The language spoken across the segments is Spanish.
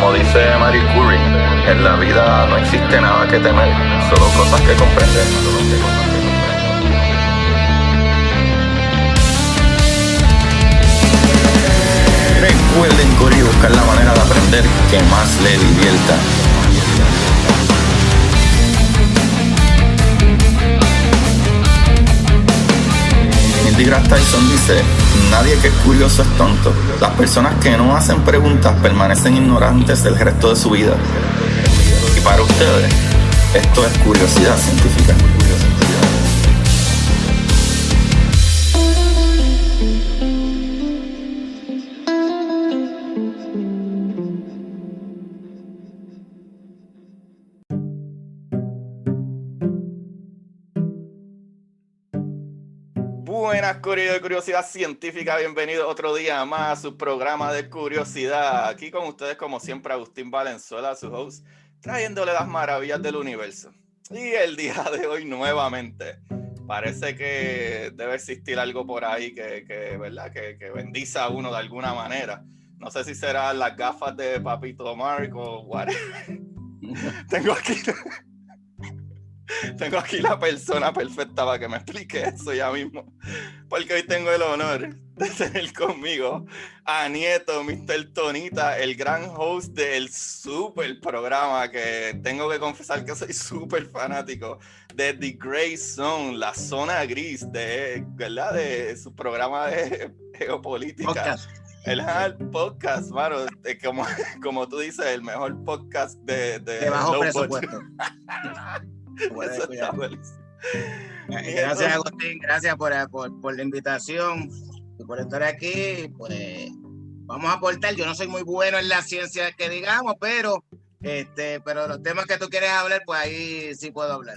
Como dice Marie Curie, en la vida no existe nada que temer, solo cosas que comprender. Recuerden correr y buscar la manera de aprender que más le divierta. Neil deGrasse Tyson dice: nadie que es curioso es tonto. Las personas que no hacen preguntas permanecen ignorantes el resto de su vida. Y para ustedes, esto es curiosidad científica. Buenas, Corillo de Curiosidad Científica, bienvenido otro día más a su programa de curiosidad. Aquí con ustedes, como siempre, Agustín Valenzuela, su host, trayéndole las maravillas del universo. Y el día de hoy, nuevamente, parece que debe existir algo por ahí ¿verdad? que bendice a uno de alguna manera. No sé si serán las gafas de Papito Mark o whatever. Tengo aquí la persona perfecta para que me explique eso ya mismo, porque hoy tengo el honor de tener conmigo a Nieto, Mr. Tonita, el gran host del super programa que tengo que confesar que soy súper fanático de The Grey Zone, la zona gris ¿verdad? De su programa de geopolítica. Podcast. El podcast, mano, como tú dices, el mejor podcast de bajo presupuesto. Gracias, Agustín, gracias por la invitación y por estar aquí. Pues vamos a aportar. Yo no soy muy bueno en la ciencia que digamos, pero los temas que tú quieres hablar, pues ahí sí puedo hablar.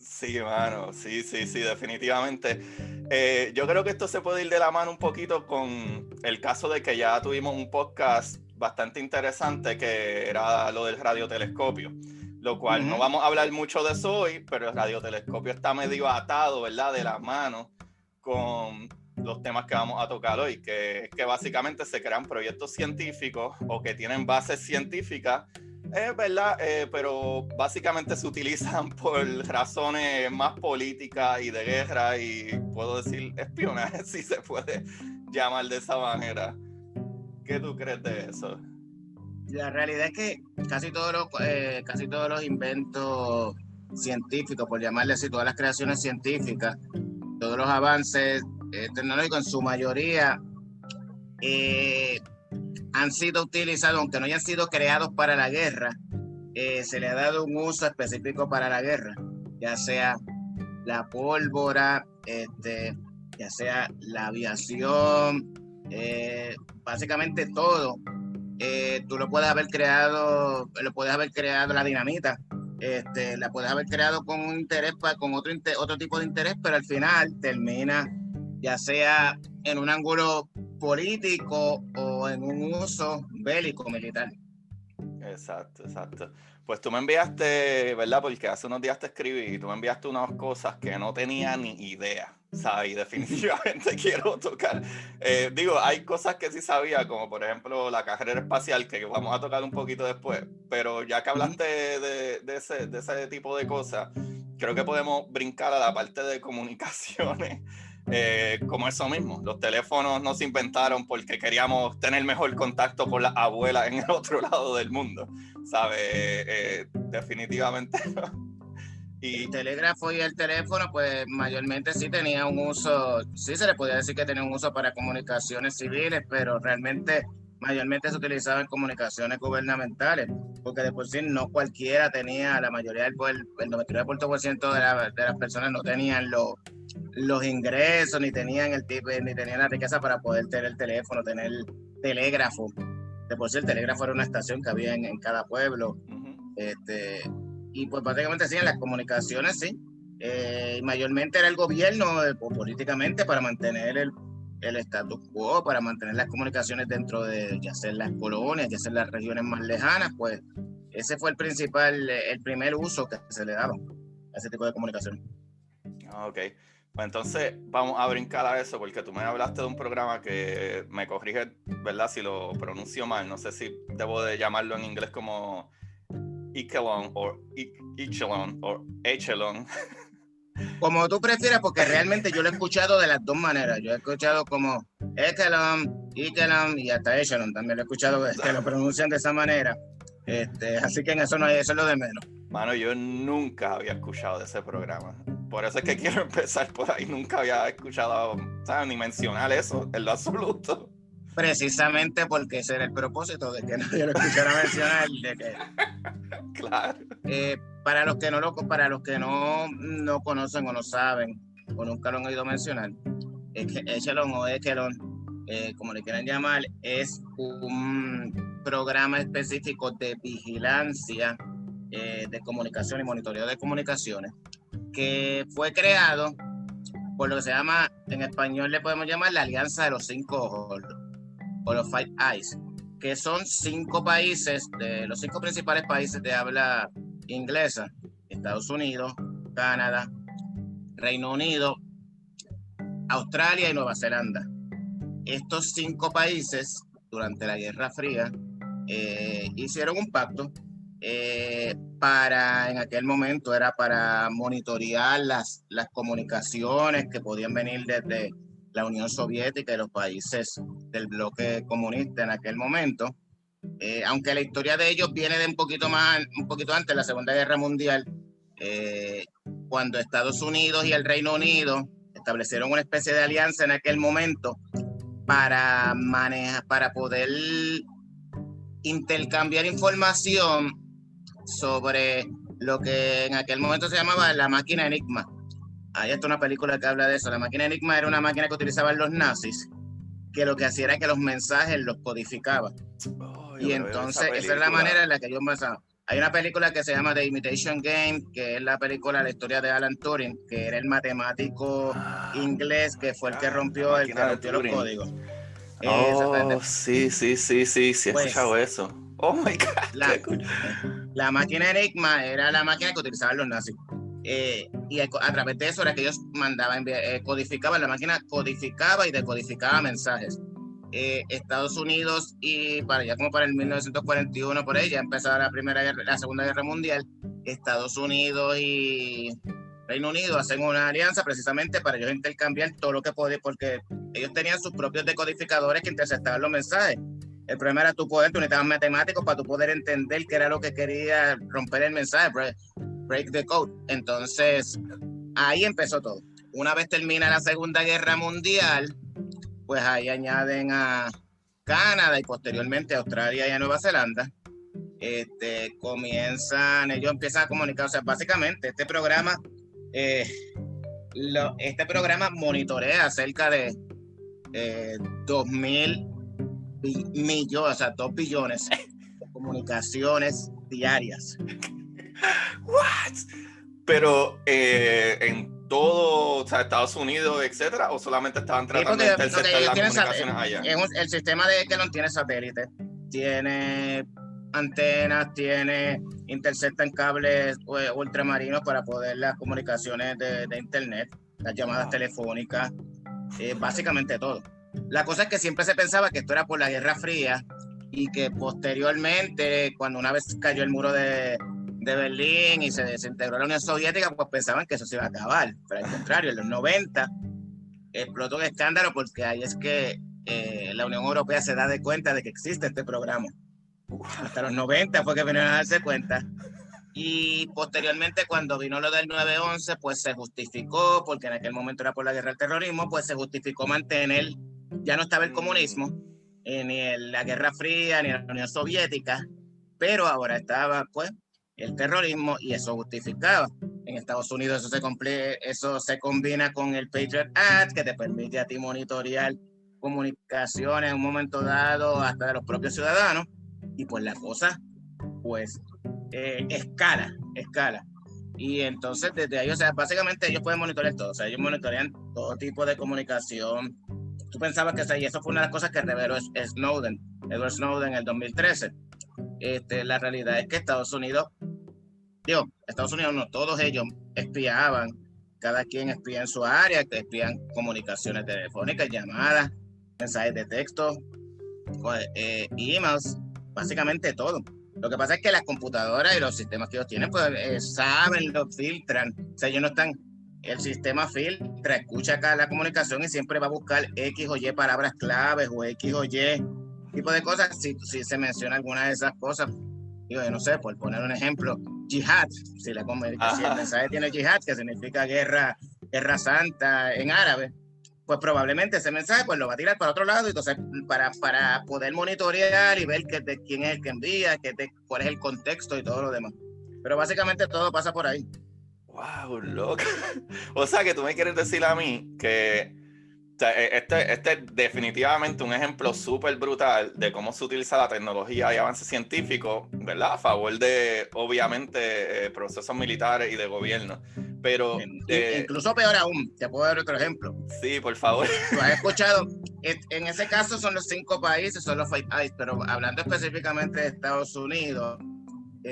Sí, mano, sí, definitivamente. Yo creo que esto se puede ir de la mano un poquito con el caso de que ya tuvimos un podcast bastante interesante que era lo del radiotelescopio. Lo cual no vamos a hablar mucho de eso hoy, pero el radiotelescopio está medio atado, ¿verdad? De la mano con los temas que vamos a tocar hoy, que básicamente se crean proyectos científicos o que tienen bases científicas, ¿verdad? Pero básicamente se utilizan por razones más políticas y de guerra y puedo decir espionaje, si se puede llamar de esa manera. ¿Qué tú crees de eso? La realidad es que casi todos los inventos científicos, por llamarle así, todas las creaciones científicas, todos los avances tecnológicos, en su mayoría han sido utilizados, aunque no hayan sido creados para la guerra, se le ha dado un uso específico para la guerra, ya sea la pólvora, ya sea la aviación, básicamente todo. Tú lo puedes haber creado la dinamita, la puedes haber creado con un interés, con otro tipo de interés, pero al final termina ya sea en un ángulo político o en un uso bélico militar. Exacto. Pues tú me enviaste, ¿verdad? Porque hace unos días te escribí y tú me enviaste unas cosas que no tenía ni idea, ¿sabes? Y definitivamente quiero tocar. Hay cosas que sí sabía, como por ejemplo la carrera espacial, que vamos a tocar un poquito después, pero ya que hablaste de ese tipo de cosas, creo que podemos brincar a la parte de comunicaciones. Como eso mismo, los teléfonos no se inventaron porque queríamos tener mejor contacto con las abuelas en el otro lado del mundo, ¿sabes? Definitivamente no. El telégrafo y el teléfono, pues mayormente sí tenía un uso, sí se le podía decir que tenía un uso para comunicaciones civiles, pero realmente mayormente se utilizaba en comunicaciones gubernamentales, porque de por sí no cualquiera tenía, la mayoría del el 99% de las personas no tenían los ingresos, ni tenían la riqueza para poder tener el teléfono, tener el telégrafo. De por sí el telégrafo era una estación que había en cada pueblo. Y pues básicamente sí, en las comunicaciones sí. Mayormente era el gobierno políticamente para mantener el status quo, para mantener las comunicaciones dentro de ya sea las colonias, ya sea las regiones más lejanas, pues ese fue el primer uso que se le daba a ese tipo de comunicaciones. Ok. Pues entonces vamos a brincar a eso, porque tú me hablaste de un programa que me corrige, ¿verdad? Si lo pronuncio mal, no sé si debo de llamarlo en inglés como Echelon o Echelon o Echelon. Como tú prefieras, porque realmente yo lo he escuchado de las dos maneras. Yo he escuchado como Echelon, Echelon y hasta Echelon también lo he escuchado que lo pronuncian de esa manera. Así que en eso no hay, eso es lo de menos. Mano, yo nunca había escuchado de ese programa. Por eso es que quiero empezar por ahí. Nunca había escuchado, ¿sabes? Ni mencionar eso en lo absoluto. Precisamente porque ese era el propósito de que nadie lo escuchara mencionar. De que, Claro. para los que no conocen o no saben o nunca lo han oído mencionar, es que Echelon o Echelon, como le quieran llamar, es un programa específico de vigilancia de comunicación y monitoreo de comunicaciones que fue creado por lo que se llama, en español le podemos llamar la Alianza de los Cinco Ojos o los Five Eyes, que son 5 países, de los 5 principales países de habla inglesa: Estados Unidos, Canadá, Reino Unido, Australia y Nueva Zelanda. Estos 5 países, durante la Guerra Fría, hicieron un pacto en aquel momento era para monitorear las comunicaciones que podían venir desde la Unión Soviética y los países del bloque comunista en aquel momento. Aunque la historia de ellos viene de un poquito antes de la Segunda Guerra Mundial, cuando Estados Unidos y el Reino Unido establecieron una especie de alianza en aquel momento para poder intercambiar información sobre lo que en aquel momento se llamaba la máquina Enigma. Hay hasta una película que habla de eso. La máquina Enigma era una máquina que utilizaban los nazis, que lo que hacía era que los mensajes los codificaba. Y entonces esa es la manera en la que ellos pensaban. Hay una película que se llama The Imitation Game, que es la historia de Alan Turing, que era el matemático inglés que fue el que rompió los códigos. Oh, sí, he escuchado eso. Oh my God. La máquina Enigma era la máquina que utilizaban los nazis. Y a través de eso era que ellos mandaban, codificaban, la máquina codificaba y decodificaba mensajes. Estados Unidos y para el 1941 por ahí ya empezaba la Segunda Guerra Mundial. Estados Unidos y Reino Unido hacen una alianza precisamente para ellos intercambiar todo lo que podían, porque ellos tenían sus propios decodificadores que interceptaban los mensajes. El problema era tú necesitabas matemáticos para tú poder entender qué era lo que quería romper el mensaje, break the code. Entonces, ahí empezó todo. Una vez termina la Segunda Guerra Mundial, pues ahí añaden a Canadá y posteriormente a Australia y a Nueva Zelanda. Ellos empiezan a comunicar, o sea, básicamente este programa monitorea cerca de 2.000 millones, o sea, 2 billones de comunicaciones diarias. What? Pero en todo, o sea, Estados Unidos, etcétera, o solamente estaban tratando de interceptar las comunicaciones allá. El sistema de Echelon tiene satélites, tiene antenas, interceptan cables ultramarinos para poder las comunicaciones de internet, las llamadas telefónicas, básicamente todo. La cosa es que siempre se pensaba que esto era por la Guerra Fría y que posteriormente, cuando una vez cayó el muro de Berlín y se desintegró la Unión Soviética, pues pensaban que eso se iba a acabar. Pero al contrario, en los 90 explotó un escándalo porque ahí es que la Unión Europea se da de cuenta de que existe este programa. Hasta los 90 fue que vinieron a darse cuenta. Y posteriormente, cuando vino lo del 9/11, pues se justificó, porque en aquel momento era por la guerra al terrorismo, pues se justificó mantener, ya no estaba el comunismo, ni la Guerra Fría, ni la Unión Soviética, pero ahora estaba pues el terrorismo y eso justificaba. En Estados Unidos eso se combina con el Patriot Act, que te permite a ti monitorear comunicaciones en un momento dado hasta de los propios ciudadanos, y pues la cosa pues escala. Y entonces desde ahí, o sea, básicamente ellos pueden monitorear todo, o sea, ellos monitorean todo tipo de comunicación. Tú pensabas que y eso fue una de las cosas que reveló Edward Snowden en el 2013. La realidad es que Estados Unidos no, todos ellos espiaban cada quien espía en su área, que espían comunicaciones telefónicas, llamadas, mensajes de texto, emails, básicamente todo. Lo que pasa es que las computadoras y los sistemas que ellos tienen, pues saben, lo filtran. O sea, ellos no están, el sistema filtra, escucha acá la comunicación y siempre va a buscar X o Y palabras claves o X o Y tipo de cosas. Si se menciona alguna de esas cosas, digo, yo no sé, por poner un ejemplo, yihad, si el mensaje tiene yihad, que significa guerra santa en árabe, pues probablemente ese mensaje pues lo va a tirar para otro lado, y entonces para poder monitorear y ver de quién es el que envía, cuál es el contexto y todo lo demás. Pero básicamente todo pasa por ahí. Wow, loco. O sea que tú me quieres decir a mí que o sea, este es definitivamente un ejemplo súper brutal de cómo se utiliza la tecnología y avance científico, ¿verdad? A favor de, obviamente, procesos militares y de gobierno. Pero, Incluso peor aún, te puedo dar otro ejemplo. sí, por favor. Tú has escuchado, en ese caso son los 5 países, son los 5 países, pero hablando específicamente de Estados Unidos,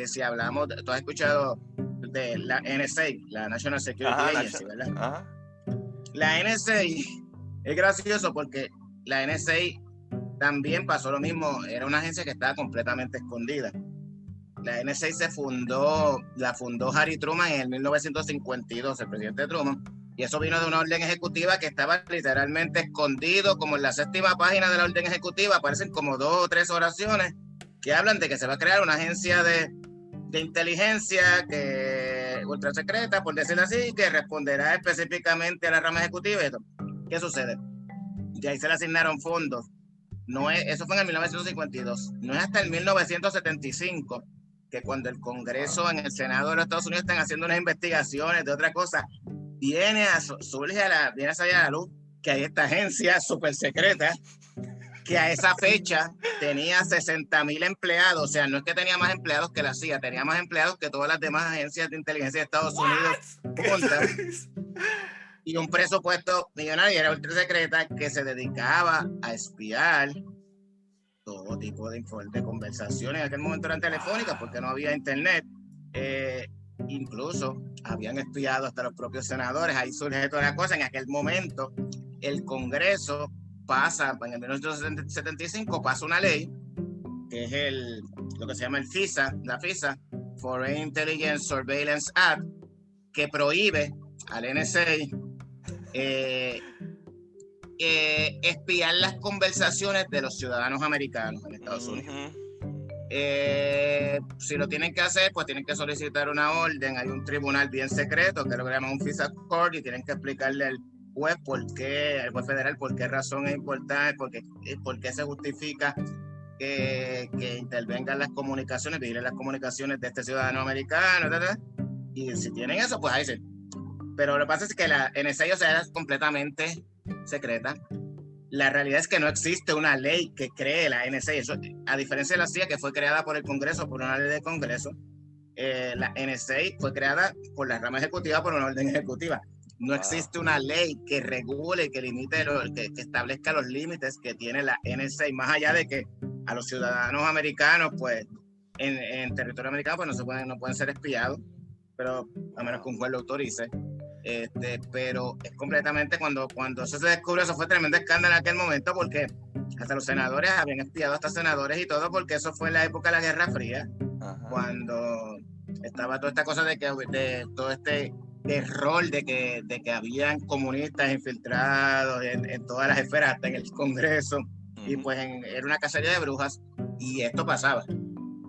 si hablamos, tú has escuchado de la NSA, la National Security Agency, ¿verdad? Ajá. La NSA es gracioso porque la NSA también pasó lo mismo, era una agencia que estaba completamente escondida. La NSA la fundó Harry Truman en el 1952, el presidente Truman, y eso vino de una orden ejecutiva que estaba literalmente escondido, como en la 7ª página de la orden ejecutiva aparecen como 2 o 3 oraciones que hablan de que se va a crear una agencia de inteligencia ultra secreta, por decirlo así, que responderá específicamente a la rama ejecutiva. ¿Qué sucede? Y ahí se le asignaron fondos. Eso fue en el 1952. No es hasta el 1975 que cuando el Congreso en el Senado de los Estados Unidos están haciendo unas investigaciones de otra cosa, viene a salir a la luz que hay esta agencia súper secreta que a esa fecha tenía 60,000 empleados. O sea, no es que tenía más empleados que la CIA, tenía más empleados que todas las demás agencias de inteligencia de Estados Unidos juntas. Y un presupuesto millonario, era ultra secreta, que se dedicaba a espiar todo tipo de conversaciones. En aquel momento eran telefónicas porque no había internet. Incluso habían espiado hasta los propios senadores. Ahí surge toda la cosa. En aquel momento el Congreso en el 1975 pasa una ley que es lo que se llama la FISA, Foreign Intelligence Surveillance Act, que prohíbe al NSA espiar las conversaciones de los ciudadanos americanos en Estados Unidos. Si lo tienen que hacer, pues tienen que solicitar una orden. Hay un tribunal bien secreto que lo llaman un FISA Court, y tienen que explicarle al juez el juez federal, por qué razón es importante, por qué se justifica que intervengan las comunicaciones, vigilen las comunicaciones de este ciudadano americano, etc. Y si tienen eso, pues ahí sí. Pero lo que pasa es que la NSA, o sea, era completamente secreta. La realidad es que no existe una ley que cree la NSA. Eso, a diferencia de la CIA, que fue creada por el Congreso, por una ley del Congreso, la NSA fue creada por la rama ejecutiva, por una orden ejecutiva. No existe una ley que regule, que limite, que establezca los límites que tiene la NSA, más allá de que a los ciudadanos americanos, pues, en territorio americano, pues no pueden ser espiados, pero a menos que un juez lo autorice. Pero es completamente, cuando eso se descubre, eso fue tremendo escándalo en aquel momento, porque hasta los senadores habían espiado, hasta senadores y todo, porque eso fue en la época de la Guerra Fría. Ajá. Cuando estaba toda esta cosa de todo este terror de que habían comunistas infiltrados en todas las esferas, hasta en el Congreso. Uh-huh. Y pues era una cacería de brujas, y esto pasaba.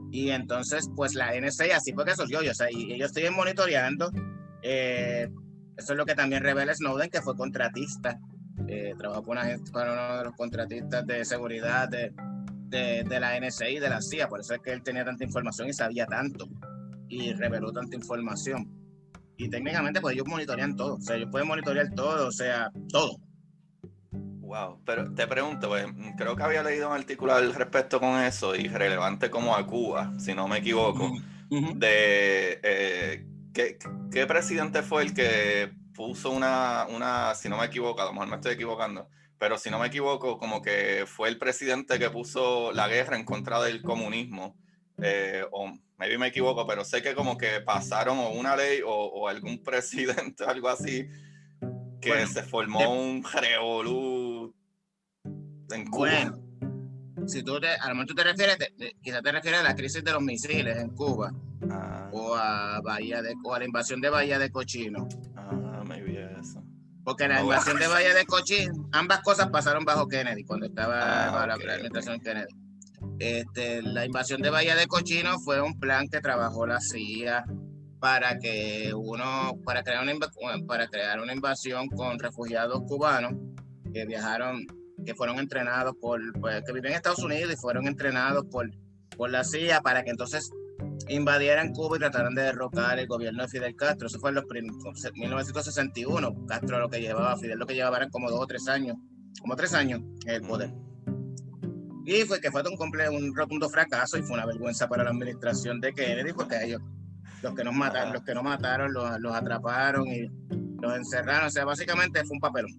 Y entonces, pues la NSA así fue que surgió, o sea, y ellos siguen monitoreando. Eso es lo que también revela Snowden, que fue contratista. Trabajó para uno de los contratistas de seguridad de la NSA y de la CIA. Por eso es que él tenía tanta información y sabía tanto, y reveló tanta información. Y técnicamente, pues ellos monitorean todo. O sea, ellos pueden monitorear todo, o sea, todo. Wow, pero te pregunto, pues, creo que había leído un artículo al respecto con eso, y relevante como a Cuba, si no me equivoco, uh-huh. ¿Qué presidente fue el que puso si no me equivoco, a lo mejor me estoy equivocando, pero si no me equivoco, como que fue el presidente que puso la guerra en contra del comunismo o maybe me equivoco, pero sé que como que pasaron o una ley o algún presidente, algo así, que bueno, se formó un revolú en Cuba. Bueno, si a lo mejor tú te refieres, quizás te refieres a la crisis de los misiles en Cuba, o a o a la invasión de Bahía de Cochino. Maybe eso. Porque la invasión de Bahía de Cochino, ambas cosas pasaron bajo Kennedy, cuando estaba bajo la administración Kennedy. La invasión de Bahía de Cochino fue un plan que trabajó la CIA para crear una invasión con refugiados cubanos que viajaron, que fueron entrenados que viven en Estados Unidos y fueron entrenados por la CIA para que entonces invadieran Cuba y trataran de derrocar el gobierno de Fidel Castro. Eso fue en 1961. Castro Fidel lo que llevaba eran como 2 o 3 años, en el poder. Y fue un rotundo fracaso y fue una vergüenza para la administración de Kennedy, porque ellos, los que no mataron, los atraparon y los encerraron. O sea, básicamente fue un papelón.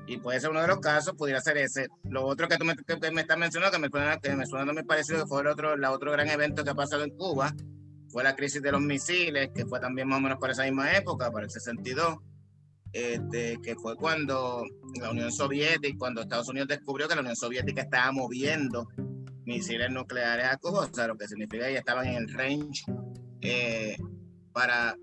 Y puede ser uno de los casos, pudiera ser ese. Lo otro que tú me estás mencionando, que me suena muy parecido, que fue el otro gran evento que ha pasado en Cuba, fue la crisis de los misiles, que fue también más o menos por esa misma época, para el 62, que fue cuando cuando Estados Unidos descubrió que la Unión Soviética estaba moviendo misiles nucleares a Cuba, o sea, lo que significa que ya estaban en el range para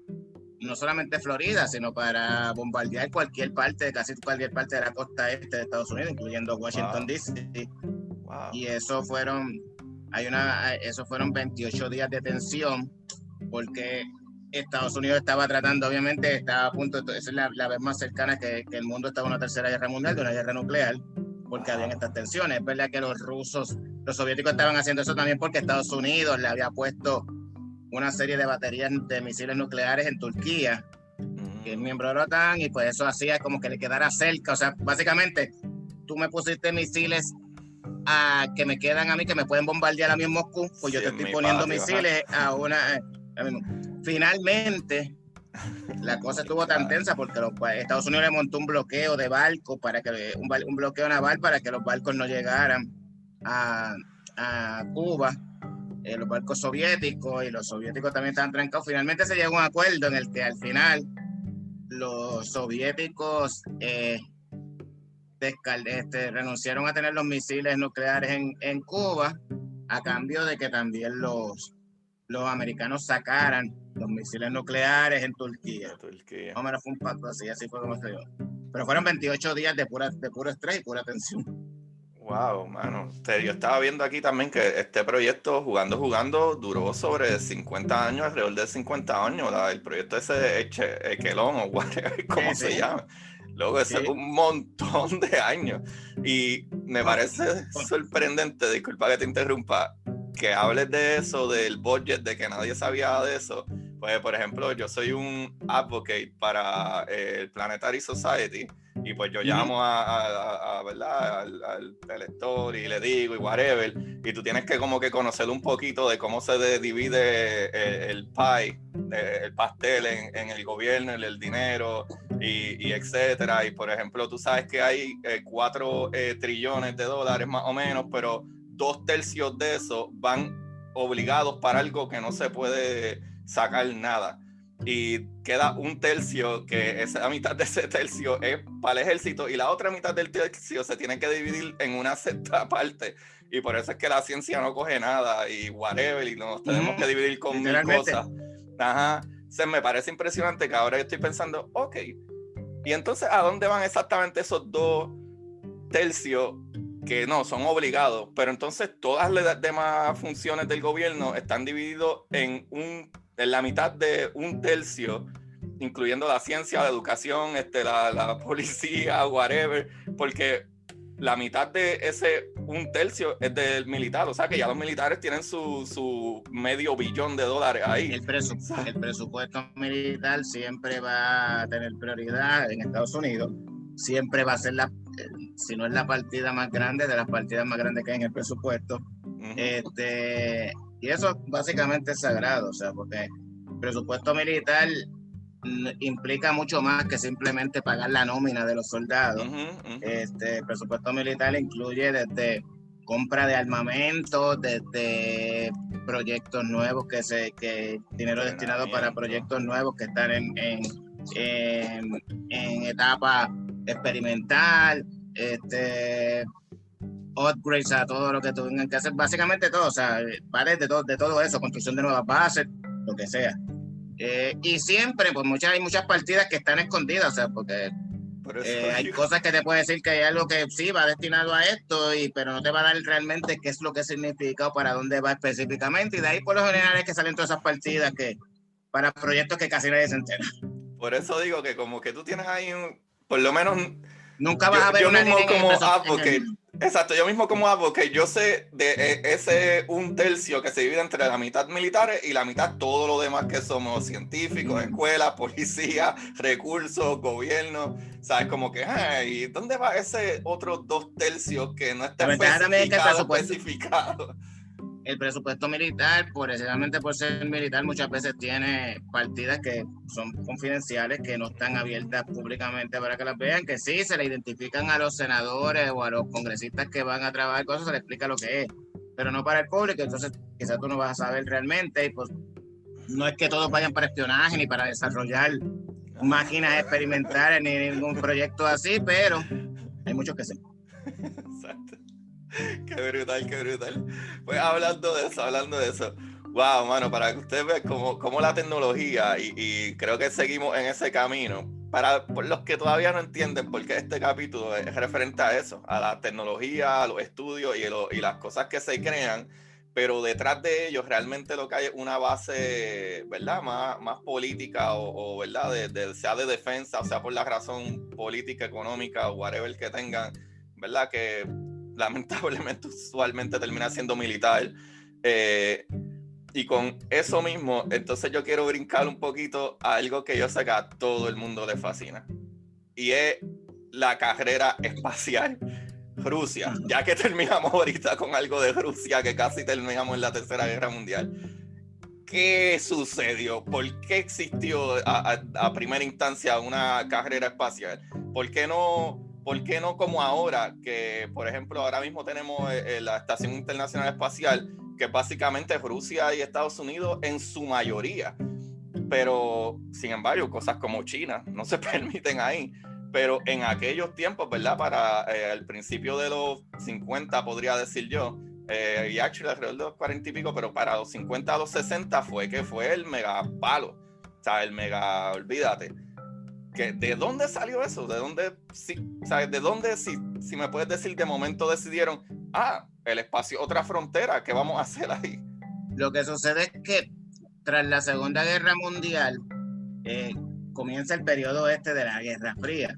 no solamente Florida, sino para bombardear casi cualquier parte de la costa este de Estados Unidos, incluyendo Washington, D.C. Wow. Y eso fueron 28 días de tensión, porque Estados Unidos estaba tratando, obviamente, estaba a punto, esa es la vez más cercana que el mundo estaba en una tercera guerra mundial, de una guerra nuclear, porque habían estas tensiones. Es verdad que los soviéticos estaban haciendo eso también porque Estados Unidos le había puesto una serie de baterías de misiles nucleares en Turquía, que es miembro de la OTAN, y pues eso hacía como que le quedara cerca. O sea, básicamente, tú me pusiste misiles que me quedan a mí, que me pueden bombardear a mí en Moscú, pues yo te estoy poniendo misiles a una... Finalmente, la cosa estuvo tan tensa porque Estados Unidos le montó un bloqueo de barcos, un bloqueo naval para que los barcos no llegaran a Cuba. Los barcos soviéticos, y los soviéticos también estaban trancados. Finalmente se llegó a un acuerdo en el que al final los soviéticos renunciaron a tener los misiles nucleares en Cuba, a cambio de que también los americanos sacaran los misiles nucleares en Turquía. Más o menos fue un pacto así fue como se dio. Pero fueron 28 días de puro estrés y pura tensión. Wow, mano. Yo estaba viendo aquí también que este proyecto, jugando, duró sobre 50 años, alrededor de 50 años. El proyecto ese de Ekelon, o whatever, ¿cómo se llama? Luego, ese es un montón de años. Y me parece sorprendente, disculpa que te interrumpa, que hables de eso, del budget, de que nadie sabía de eso. Pues, por ejemplo, yo soy un advocate para el Planetary Society, y pues yo llamo ¿verdad? al elector y le digo y whatever, y tú tienes que como que conocer un poquito de cómo se divide el pie, el pastel en el gobierno, el dinero y etcétera. Y por ejemplo, tú sabes que hay 4 trillones de dólares más o menos, pero 2/3 de eso van obligados para algo que no se puede sacar nada. Y queda 1/3, que esa mitad de ese tercio es para el ejército, y la otra mitad del tercio se tiene que dividir en una sexta parte. Y por eso es que la ciencia no coge nada y whatever, y nos tenemos que dividir con 1000 cosas. Se me parece impresionante que ahora yo estoy pensando, ok, y entonces ¿a dónde van exactamente esos 2/3 que no son obligados? Pero entonces todas las demás funciones del gobierno están divididos en la mitad de 1/3, incluyendo la ciencia, la educación, la policía, whatever, porque la mitad de ese 1/3 es del militar. O sea que ya los militares tienen su $500 billion ahí. El presupuesto militar siempre va a tener prioridad en Estados Unidos. Siempre va a ser si no es la partida más grande, de las partidas más grandes que hay en el presupuesto. Y eso básicamente es sagrado, o sea, porque el presupuesto militar implica mucho más que simplemente pagar la nómina de los soldados. El presupuesto militar incluye desde compra de armamento, desde proyectos nuevos que dinero destinado para proyectos nuevos que están en etapa experimental, upgrades a todo lo que tengan que hacer, básicamente todo, o sea, va de todo eso, construcción de nuevas bases, lo que sea. Y siempre, pues hay muchas partidas que están escondidas, o sea, porque hay cosas que te puede decir que hay algo que sí va destinado a esto, pero no te va a dar realmente qué es lo que significa o para dónde va específicamente, y de ahí por lo general es que salen todas esas partidas que para proyectos que casi nadie se entera. Por eso digo que como que tú tienes ahí por lo menos... Nunca vas a ver yo una mismo línea como advocate, exacto, yo mismo como advocate, yo sé de ese 1/3 que se divide entre la mitad militares y la mitad todo lo demás que somos científicos, escuelas, policía, recursos, gobierno, sabes, como que, ¿y dónde va ese otro 2/3 que no está especificado? El presupuesto militar, precisamente por ser militar, muchas veces tiene partidas que son confidenciales, que no están abiertas públicamente para que las vean, que sí se le identifican a los senadores o a los congresistas que van a trabajar cosas, se les explica lo que es, pero no para el público, entonces quizás tú no vas a saber realmente, y pues no es que todos vayan para espionaje ni para desarrollar máquinas experimentales ni ningún proyecto así, pero hay muchos que sí. Exacto. Qué brutal. Pues hablando de eso, wow, mano, para que ustedes vean cómo la tecnología, y creo que seguimos en ese camino, por los que todavía no entienden por qué este capítulo es referente a eso, a la tecnología, a los estudios y las cosas que se crean, pero detrás de ellos realmente lo que hay es una base, ¿verdad? Más política o ¿verdad? Sea de defensa, o sea por la razón política, económica o whatever que tengan, ¿verdad? Que lamentablemente usualmente termina siendo militar. Y con eso mismo, entonces yo quiero brincar un poquito a algo que yo sé que a todo el mundo le fascina. Y es la carrera espacial. Rusia, ya que terminamos ahorita con algo de Rusia, que casi terminamos en la Tercera Guerra Mundial. ¿Qué sucedió? ¿Por qué existió a primera instancia una carrera espacial? ¿Por qué no como ahora, que por ejemplo ahora mismo tenemos la Estación Internacional Espacial, que básicamente es Rusia y Estados Unidos en su mayoría? Pero sin embargo cosas como China no se permiten ahí. Pero en aquellos tiempos, ¿verdad? Para el principio de los 50 podría decir yo, y actually alrededor de los 40 y pico, pero para los 50 a los 60 fue el mega palo, o sea, el mega, olvídate. ¿De dónde salió eso? ¿De dónde, si me puedes decir, de momento decidieron, el espacio, otra frontera, ¿qué vamos a hacer ahí? Lo que sucede es que tras la Segunda Guerra Mundial comienza el periodo de la Guerra Fría,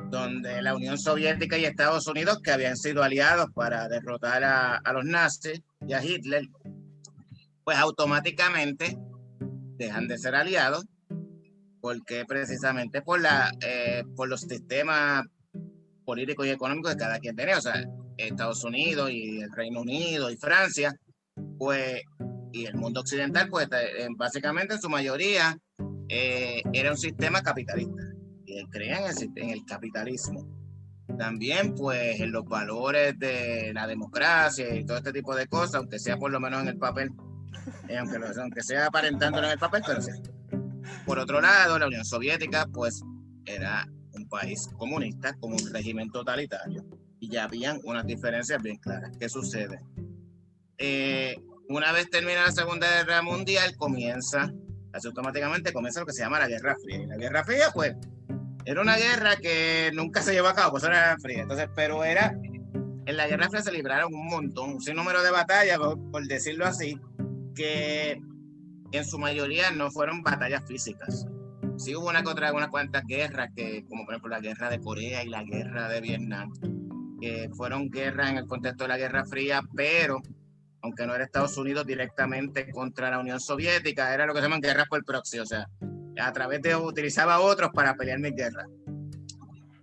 donde la Unión Soviética y Estados Unidos, que habían sido aliados para derrotar a los nazis y a Hitler, pues automáticamente dejan de ser aliados, porque precisamente por los sistemas políticos y económicos que cada quien tenía, o sea, Estados Unidos y el Reino Unido y Francia, pues, y el mundo occidental, pues básicamente en su mayoría era un sistema capitalista, y creían en el capitalismo. También, pues, en los valores de la democracia y todo este tipo de cosas, aunque sea por lo menos en el papel, aunque sea aparentándolo en el papel, pero sí. Por otro lado, la Unión Soviética, pues, era un país comunista con un régimen totalitario, y ya habían unas diferencias bien claras. ¿Qué sucede? Una vez termina la Segunda Guerra Mundial, automáticamente comienza lo que se llama la Guerra Fría. Y la Guerra Fría, pues, era una guerra que nunca se llevó a cabo, pues era la Guerra Fría. Entonces, pero en la Guerra Fría se libraron un sinnúmero de batallas, por decirlo así, que en su mayoría no fueron batallas físicas. Sí hubo unas cuantas guerras, como por ejemplo la Guerra de Corea y la Guerra de Vietnam, que fueron guerras en el contexto de la Guerra Fría, pero aunque no era Estados Unidos directamente contra la Unión Soviética, era lo que se llaman guerras por proxy, o sea, a través de utilizaba a otros para pelear mis guerras.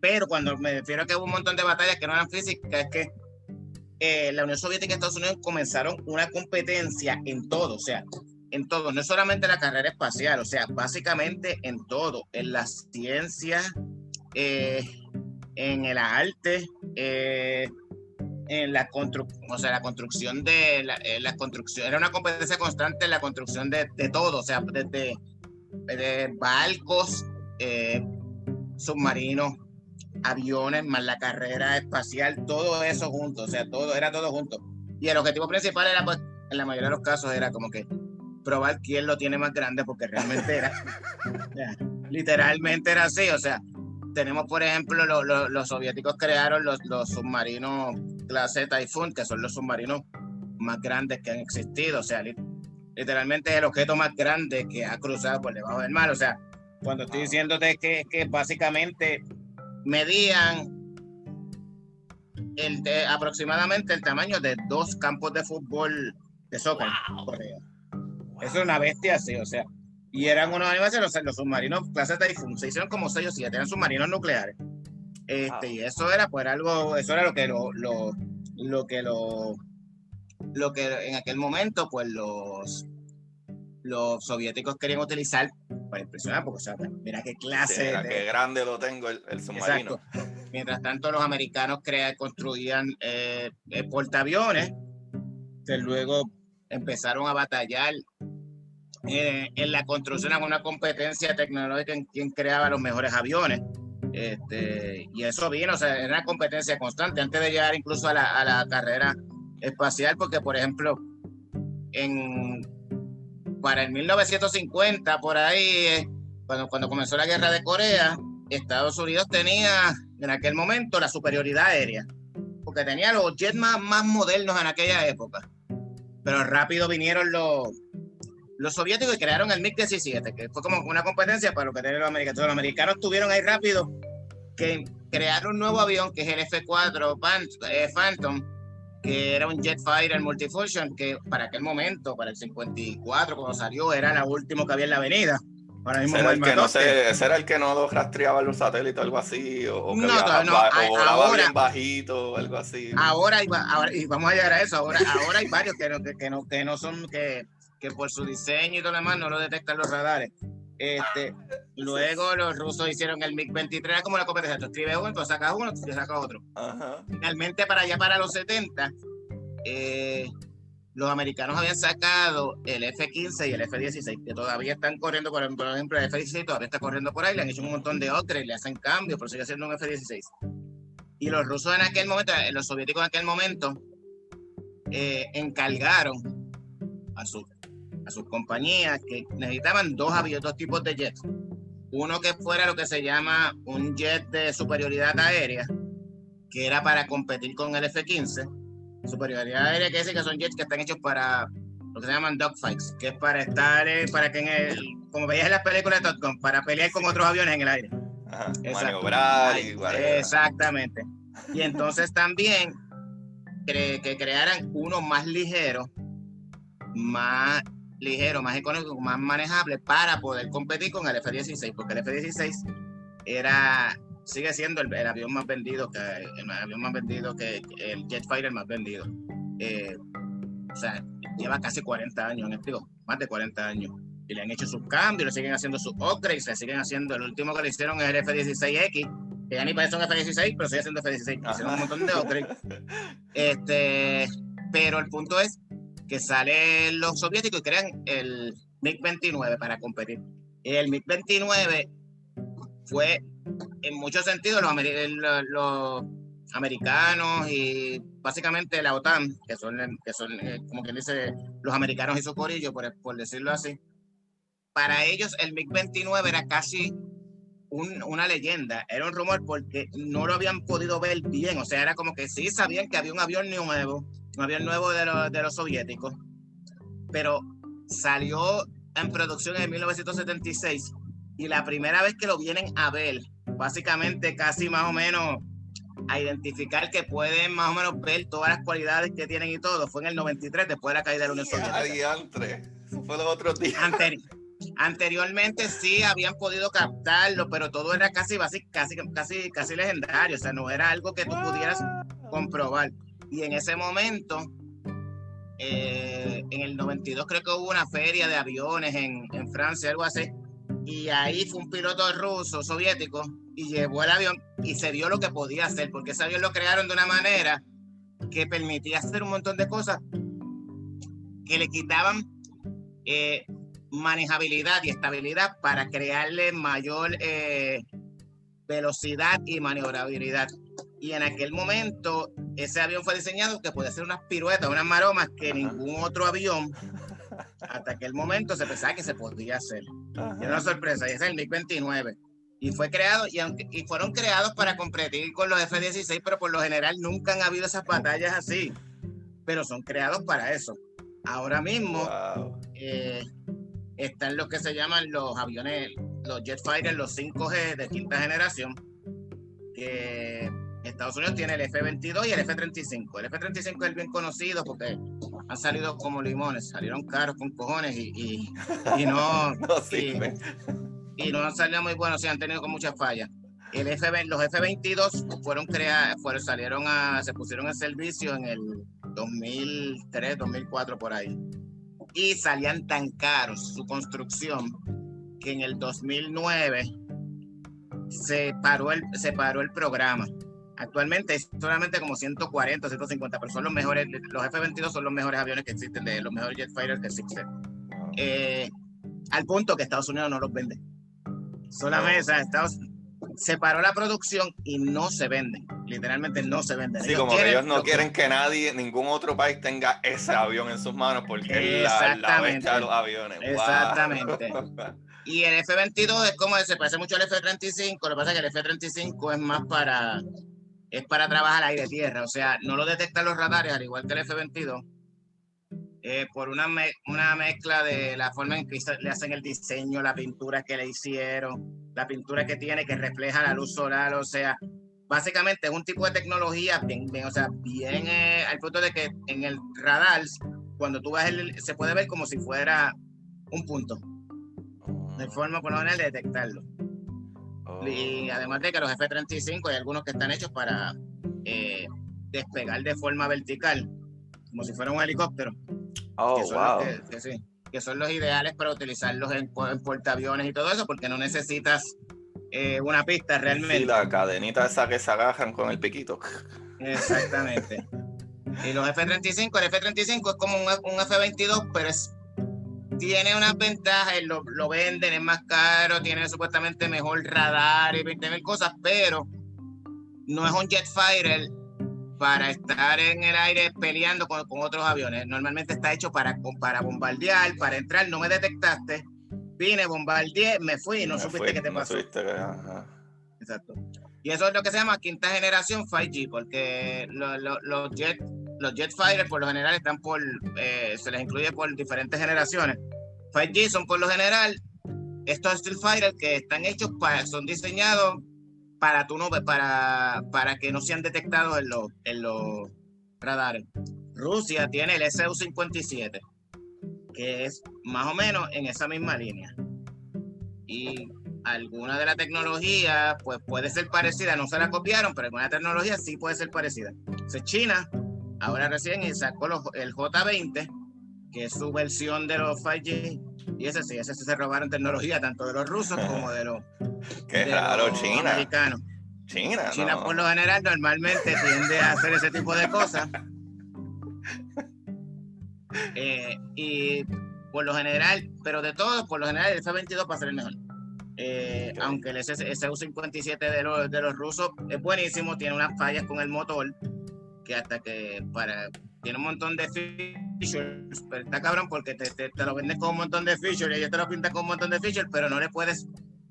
Pero cuando me refiero a que hubo un montón de batallas que no eran físicas, es que la Unión Soviética y Estados Unidos comenzaron una competencia en todo, o sea, en todo, no solamente la carrera espacial, o sea, básicamente en todo, en la ciencia, en el arte, en la construcción la construcción, era una competencia constante en la construcción de todo, o sea, desde de barcos, submarinos, aviones, más la carrera espacial, todo eso junto, o sea, era todo junto. Y el objetivo principal era, pues, en la mayoría de los casos, era como que probar quién lo tiene más grande, porque realmente era, literalmente era así, o sea, tenemos, por ejemplo, los soviéticos crearon los submarinos clase Typhoon, que son los submarinos más grandes que han existido, o sea, literalmente es el objeto más grande que ha cruzado por debajo del mar, o sea, cuando estoy diciéndote que básicamente medían aproximadamente el tamaño de 2 campos de fútbol de soccer. Wow. Eso es una bestia así, o sea, y eran unos animales, los submarinos clase Typhoon, se hicieron como 6 o 7, eran submarinos nucleares. Y eso era pues algo, eso era lo que en aquel momento pues los soviéticos querían utilizar para impresionar, porque, o sea, mira qué clase qué grande lo tengo el submarino. Exacto. Mientras tanto, los americanos construían portaaviones, que luego empezaron a batallar en la construcción, en una competencia tecnológica en quién creaba los mejores aviones. Y eso vino, o sea, era una competencia constante antes de llegar incluso a la carrera espacial, porque, por ejemplo, para el 1950, por ahí, cuando comenzó la guerra de Corea, Estados Unidos tenía en aquel momento la superioridad aérea, porque tenía los jets más modernos en aquella época. Pero rápido vinieron los soviéticos y crearon el MiG-17, que fue como una competencia para lo que tenían los americanos. Entonces, los americanos tuvieron ahí rápido que crear un nuevo avión, que es el F-4 Phantom, que era un jet fighter multifunction, que para aquel momento, para el 54, cuando salió, era la última que había en la avenida. Ahora mismo ese era el que no rastreaba los satélites o algo así, o volaba bien bajito o algo así. Ahora y vamos a llegar a eso, ahora hay varios que no son, que por su diseño y todo lo demás no lo detectan los radares. Luego los rusos hicieron el MiG-23, era como la competencia, tú escribes uno, tú sacas uno, tú sacas otro. Ajá. Finalmente, para los 70, los americanos habían sacado el F-15 y el F-16, que todavía están corriendo, por ejemplo, el F-16 todavía está corriendo por ahí, le han hecho un montón de upgrades, le hacen cambios, pero sigue siendo un F-16. Y los rusos en aquel momento, los soviéticos en aquel momento, encargaron a sus compañías que necesitaban dos tipos de jets. Uno que fuera lo que se llama un jet de superioridad aérea, que era para competir con el F-15. Superioridad aérea que son jets que están hechos para lo que se llaman dogfights, que es para estar, para que como veías en las películas de Top Gun, para pelear con otros aviones en el aire. Ajá, maniobrar y exactamente. Y entonces también que crearan uno más ligero, más económico, más manejable para poder competir con el F-16, porque el F-16 sigue siendo el avión más vendido, que el jet fighter más vendido. O sea, lleva casi 40 años, más de 40 años. Y le han hecho sus cambios, le siguen haciendo sus upgrades, le siguen haciendo. El último que le hicieron es el F-16X, que ya ni parece un F-16, pero sigue siendo F-16. Hicieron un montón de upgrades. Pero el punto es que salen los soviéticos y crean el MiG-29 para competir. El MiG-29 fue, en muchos sentidos, los americanos y básicamente la OTAN, que son como quien dice, los americanos y su corillo, por decirlo así. Para ellos el MiG-29 era casi una leyenda, era un rumor porque no lo habían podido ver bien, o sea, era como que sí sabían que había un avión nuevo de los soviéticos, pero salió en producción en 1976 y la primera vez que lo vienen a ver, básicamente casi más o menos a identificar que pueden más o menos ver todas las cualidades que tienen y todo, fue en el 93, después de la caída de la Unión Soviética. Eso fue los otros días. Anteriormente sí habían podido captarlo, pero todo era casi legendario, o sea, no era algo que tú pudieras comprobar. Y en ese momento, en el 92 creo que hubo una feria de aviones en Francia, algo así, y ahí fue un piloto ruso, soviético, y llevó el avión y se vio lo que podía hacer, porque ese avión lo crearon de una manera que permitía hacer un montón de cosas que le quitaban manejabilidad y estabilidad para crearle mayor velocidad y maniobrabilidad. Y en aquel momento ese avión fue diseñado que podía hacer unas piruetas, unas maromas que ningún otro avión hasta aquel momento se pensaba que se podía hacer. Y era una sorpresa, y ese es el MiG-29. Y fue creado, y fueron creados para competir con los F-16, pero por lo general nunca han habido esas batallas así. Pero son creados para eso. Ahora mismo están los que se llaman los aviones, los jet fighters, los 5G de quinta generación, que Estados Unidos tiene el F-22 y el F-35. El F-35 es el bien conocido porque han salido como limones, salieron caros con cojones y no, no sirven. Y no han salido muy buenos, sí han tenido con muchas fallas. Los F-22 fueron creados, se pusieron en servicio en el 2003, 2004 por ahí. Y salían tan caros su construcción que en el 2009 se paró el programa. Actualmente es solamente como 140, 150, pero son los mejores, los F-22 son los mejores aviones que existen, los mejores jet fighters que existen. Al punto que Estados Unidos no los vende. Solamente, o sea, se paró la producción y no se venden. Literalmente no se venden. Sí, como que ellos no quieren que ningún otro país tenga ese avión en sus manos porque es la bestia de los aviones. Exactamente. Wow. Y el F-22 es como, se parece mucho al F-35, lo que pasa es que el F-35 es más para trabajar aire-tierra, o sea, no lo detectan los radares, al igual que el F-22, por una mezcla de la forma en que le hacen el diseño, la pintura que le hicieron, la pintura que tiene que refleja la luz solar, o sea, básicamente es un tipo de tecnología bien al punto de que en el radar, cuando tú ves se puede ver como si fuera un punto, de forma por lo general de detectarlo. Y además de que los F-35 hay algunos que están hechos para despegar de forma vertical, como si fuera un helicóptero. Que son los ideales para utilizarlos en portaaviones y todo eso, porque no necesitas una pista realmente. Sí, la cadenita esa que se agarran con el piquito. Exactamente. Y los F-35, el F-35 es como un F-22, pero tiene unas ventajas, lo venden, es más caro, tiene supuestamente mejor radar y 20,000 cosas, pero no es un jet fighter para estar en el aire peleando con otros aviones. Normalmente está hecho para bombardear, para entrar, no me detectaste, vine, bombardeé, me fui y no supiste qué te pasó. Exacto. Y eso es lo que se llama quinta generación 5G, porque los jet fighters por lo general están se les incluye por diferentes generaciones. 5G son por lo general estos Street Fighters que están hechos son diseñados para que no sean detectados en los radares. Rusia tiene el Su-57, que es más o menos en esa misma línea. Y alguna de la tecnología pues puede ser parecida, no se la copiaron, pero alguna tecnología sí puede ser parecida. Entonces China ahora recién sacó el J-20, que es su versión de los 5G, y ese se robaron tecnología tanto de los rusos como de los, China. Americanos. China no. Por lo general normalmente tiende a hacer ese tipo de cosas. Y por lo general, pero de todos, por lo general el F-22 va a ser el mejor. Aunque el Su-57 de los rusos es buenísimo, tiene unas fallas con el motor que tiene un montón de features, pero está cabrón porque te lo vendes con un montón de features y ellos te lo pintan con un montón de features, pero no le puedes,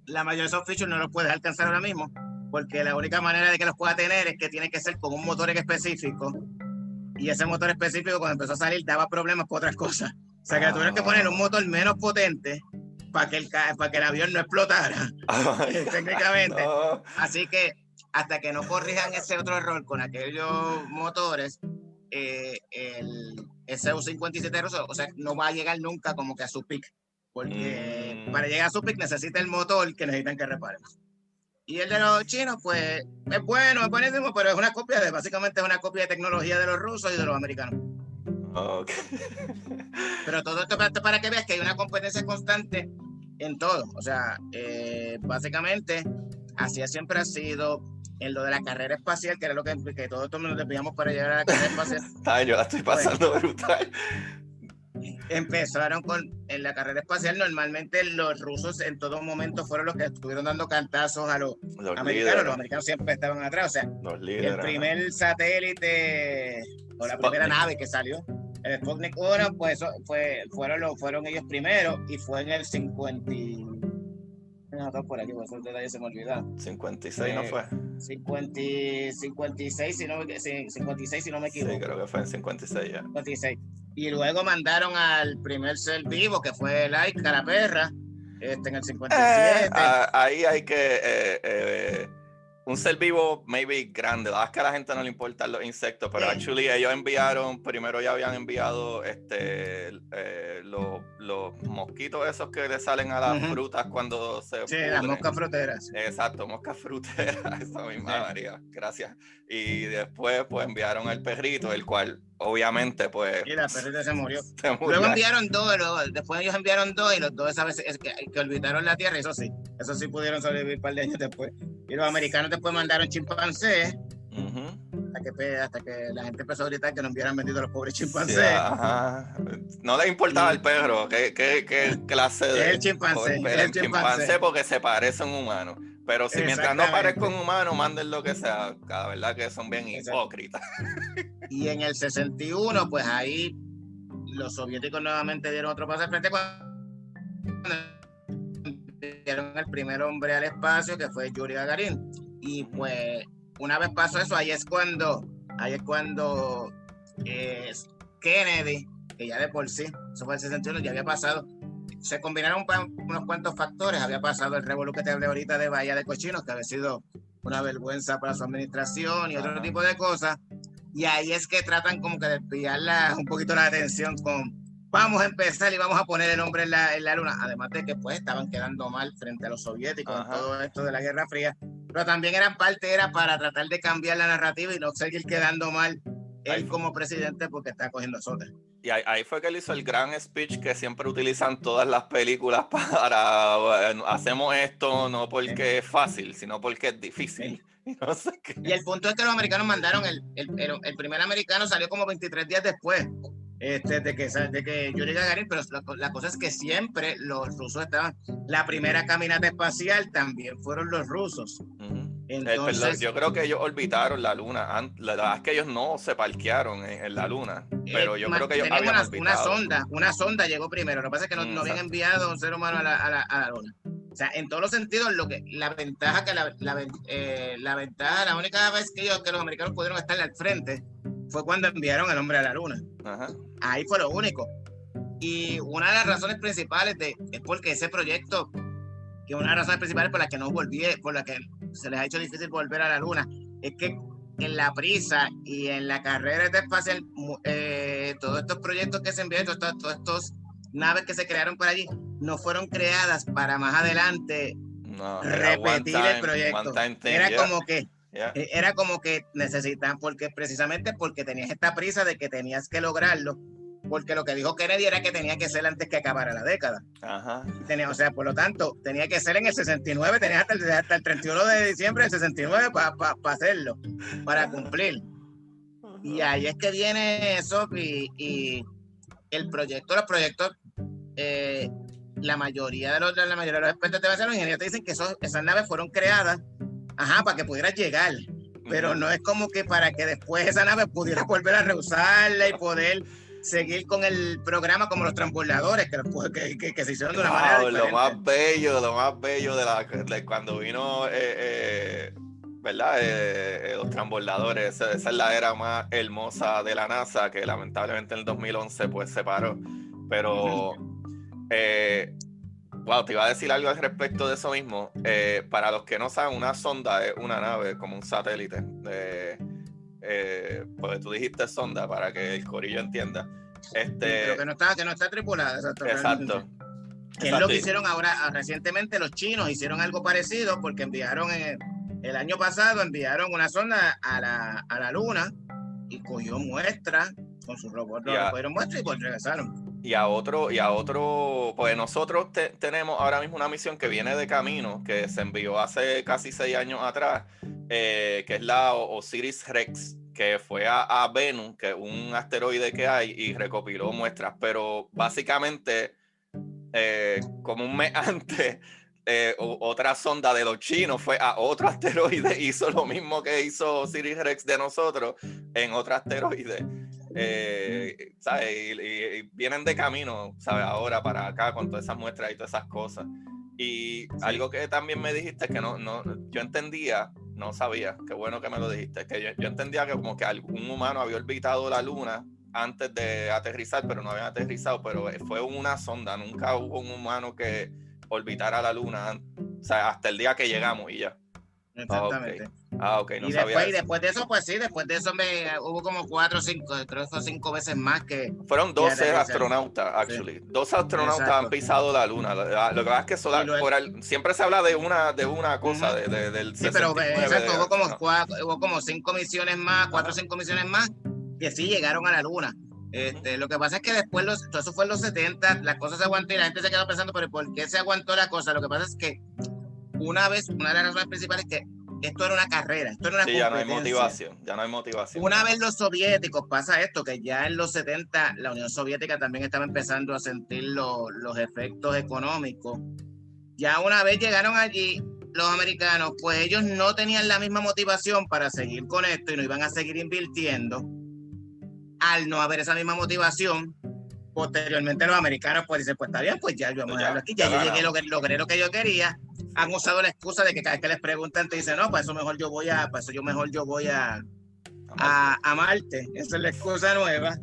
la mayoría de esos features no los puedes alcanzar ahora mismo, porque la única manera de que los pueda tener es que tiene que ser con un motor específico, y ese motor específico cuando empezó a salir daba problemas con otras cosas, o sea que tuvieron que poner un motor menos potente para que el avión no explotara técnicamente. No. Así que hasta que no corrijan ese otro error con aquellos motores, el Su-57, o sea, no va a llegar nunca como que a su peak, porque para llegar a su peak necesita el motor que necesitan que reparen. Y el de los chinos, pues, es buenísimo, pero básicamente es una copia de tecnología de los rusos y de los americanos. Okay. Pero todo esto para que veas que hay una competencia constante en todo. O sea, básicamente, así siempre ha sido. en lo de la carrera espacial, que era lo que todos nos desviamos para llegar a la carrera espacial. Yo la estoy pasando brutal. Empezaron en la carrera espacial. Normalmente los rusos en todo momento fueron los que estuvieron dando cantazos a los americanos. Líderes. Los americanos siempre estaban atrás. O sea, el primer satélite o la primera nave que salió, el Sputnik 1, pues fueron ellos primero, y fue en el 50. No, por aquí, por esos detalles se me olvidaron. 56 no fue. 56, si no me equivoco. Sí, creo que fue en 56 ya. 56. Y luego mandaron al primer ser vivo, que fue Laika, la perra, en el 57. Ahí hay que... un ser vivo maybe grande. La verdad es que a la gente no le importan los insectos, pero actually ellos primero ya habían enviado los mosquitos esos que le salen a las frutas cuando se pudren. Las moscas fruteras. Exacto, moscas fruteras, esa misma María, gracias. Y después pues enviaron al perrito, el cual obviamente pues... Y la perrita se murió. Luego enviaron dos, después ellos enviaron dos, y los dos esa vez que olvidaron la Tierra, eso sí pudieron sobrevivir un par de años después. Y los americanos después mandaron chimpancés, hasta que la gente empezó a gritar que no hubieran vendido a los pobres chimpancés. Sí, no les importaba el perro, qué clase de... El chimpancé, porque se parece a un humano. Pero si mientras no parezca un humano, manden lo que sea. La verdad que son bien hipócritas. Y en el 61, pues ahí los soviéticos nuevamente dieron otro paso al frente cuando dieron el primer hombre al espacio, que fue Yuri Gagarin. Y pues una vez pasó eso, ahí es cuando Kennedy, que ya de por sí, eso fue el 61, ya había pasado, se combinaron unos cuantos factores. Había pasado el revolú que te hablé ahorita de Bahía de Cochinos, que había sido una vergüenza para su administración y otro tipo de cosas. Y ahí es que tratan como que de desviar un poquito la atención con vamos a empezar y vamos a poner el hombre en la luna. Además de que pues estaban quedando mal frente a los soviéticos en todo esto de la Guerra Fría. Pero también era para tratar de cambiar la narrativa y no seguir quedando mal él como presidente, porque está cogiendo azotes. Y ahí fue que él hizo el gran speech que siempre utilizan todas las películas para hacemos esto no porque es fácil, sino porque es difícil. No sé qué. Y el punto es que los americanos mandaron, el primer americano salió como 23 días después de que Yuri Gagarin, pero la cosa es que siempre los rusos estaban. La primera caminata espacial también fueron los rusos. Entonces, yo creo que ellos orbitaron la luna. La verdad es que ellos no se parquearon en la luna, pero yo creo que ellos habían orbitado. Una sonda llegó primero. Lo que pasa es que no habían enviado un ser humano a la luna. O sea, en todos los sentidos, la única vez que los americanos pudieron estar al frente fue cuando enviaron al hombre a la luna. Ahí fue lo único. Y una de las razones principales es porque ese proyecto, que una de las razones principales por la que se les ha hecho difícil volver a la luna, es que en la prisa y en la carrera espacial, todos estos proyectos que se enviaron, todos estos naves que se crearon por allí, no fueron creadas para más adelante repetir el proyecto. Era como que necesitan, precisamente porque tenías esta prisa de que tenías que lograrlo, porque lo que dijo Kennedy era que tenía que ser antes que acabara la década. O sea, por lo tanto, tenía que ser en el 69, tenías hasta el 31 de diciembre del 69 para hacerlo, para cumplir. Y ahí es que viene eso, y los proyectos, la mayoría de los expertos te van a hacer, los ingenieros te dicen que esas naves fueron creadas para que pudieras llegar, pero no es como que para que después esa nave pudiera volver a reusarla y poder seguir con el programa como los transbordadores que se hicieron de una manera diferente. Lo más bello de cuando vino ¿verdad? Los transbordadores, esa es la era más hermosa de la NASA, que lamentablemente en el 2011 pues se paró, pero te iba a decir algo al respecto de eso mismo. Para los que no saben, una sonda es una nave como un satélite. Pues tú dijiste sonda para que el corillo entienda. Pero que no está tripulada. Exacto. Que es lo que hicieron ahora recientemente los chinos. Hicieron algo parecido porque enviaron el año pasado una sonda a la luna y cogió muestras con sus robots. Cogieron muestras y pues regresaron. pues nosotros tenemos ahora mismo una misión que viene de camino, que se envió hace casi 6 años atrás, que es la Osiris Rex, que fue a Venus, que es un asteroide que hay, y recopiló muestras, pero básicamente como un mes antes, otra sonda de los chinos fue a otro asteroide, hizo lo mismo que hizo Osiris Rex de nosotros en otro asteroide. ¿Sabes? Y vienen de camino, ¿sabes? Ahora para acá con todas esas muestras y todas esas cosas. Y algo que también me dijiste que yo entendía, no sabía, qué bueno que me lo dijiste, que yo entendía que como que algún humano había orbitado la luna antes de aterrizar, pero no habían aterrizado, pero fue una sonda, nunca hubo un humano que orbitara la luna, o sea, hasta el día que llegamos y ya. Exactamente. Ok, no y sabía después, eso. y después de eso, pues sí, después de eso hubo como 4 o 5, creo que fue 5 veces más que... Fueron que 12 aterrizaron. astronautas, actually. Sí, 12 astronautas han exacto. pisado la luna. Lo que pasa es que Y luego, siempre se habla de una cosa, uh-huh. del Sí, pero 69 exacto, de astronautas. hubo como 5 misiones más, 4 o Ajá. 5 misiones más, que sí llegaron a la luna. Lo que pasa es que después, todo eso fue en los 70, la cosa se aguantó y la gente se quedó pensando, pero ¿por qué se aguantó la cosa? Lo que pasa es que una de las razones principales es que esto era una carrera, esto era una Sí, ya no hay competencia. motivación, ya no hay motivación. Una Ajá. vez los soviéticos, pasa esto, que ya en los 70 la Unión Soviética también estaba empezando a sentir los efectos económicos. Ya una vez llegaron allí los americanos, pues ellos no tenían la misma motivación para seguir con esto y no iban a seguir invirtiendo. Al no haber esa misma motivación, posteriormente los americanos pues dicen, pues está bien, pues ya yo vamos a dejarlo aquí, ya yo llegué, logré lo que yo quería. Han usado la excusa de que cada vez que les preguntan te dicen, no, para eso mejor yo voy a Marte. Esa es la excusa nueva.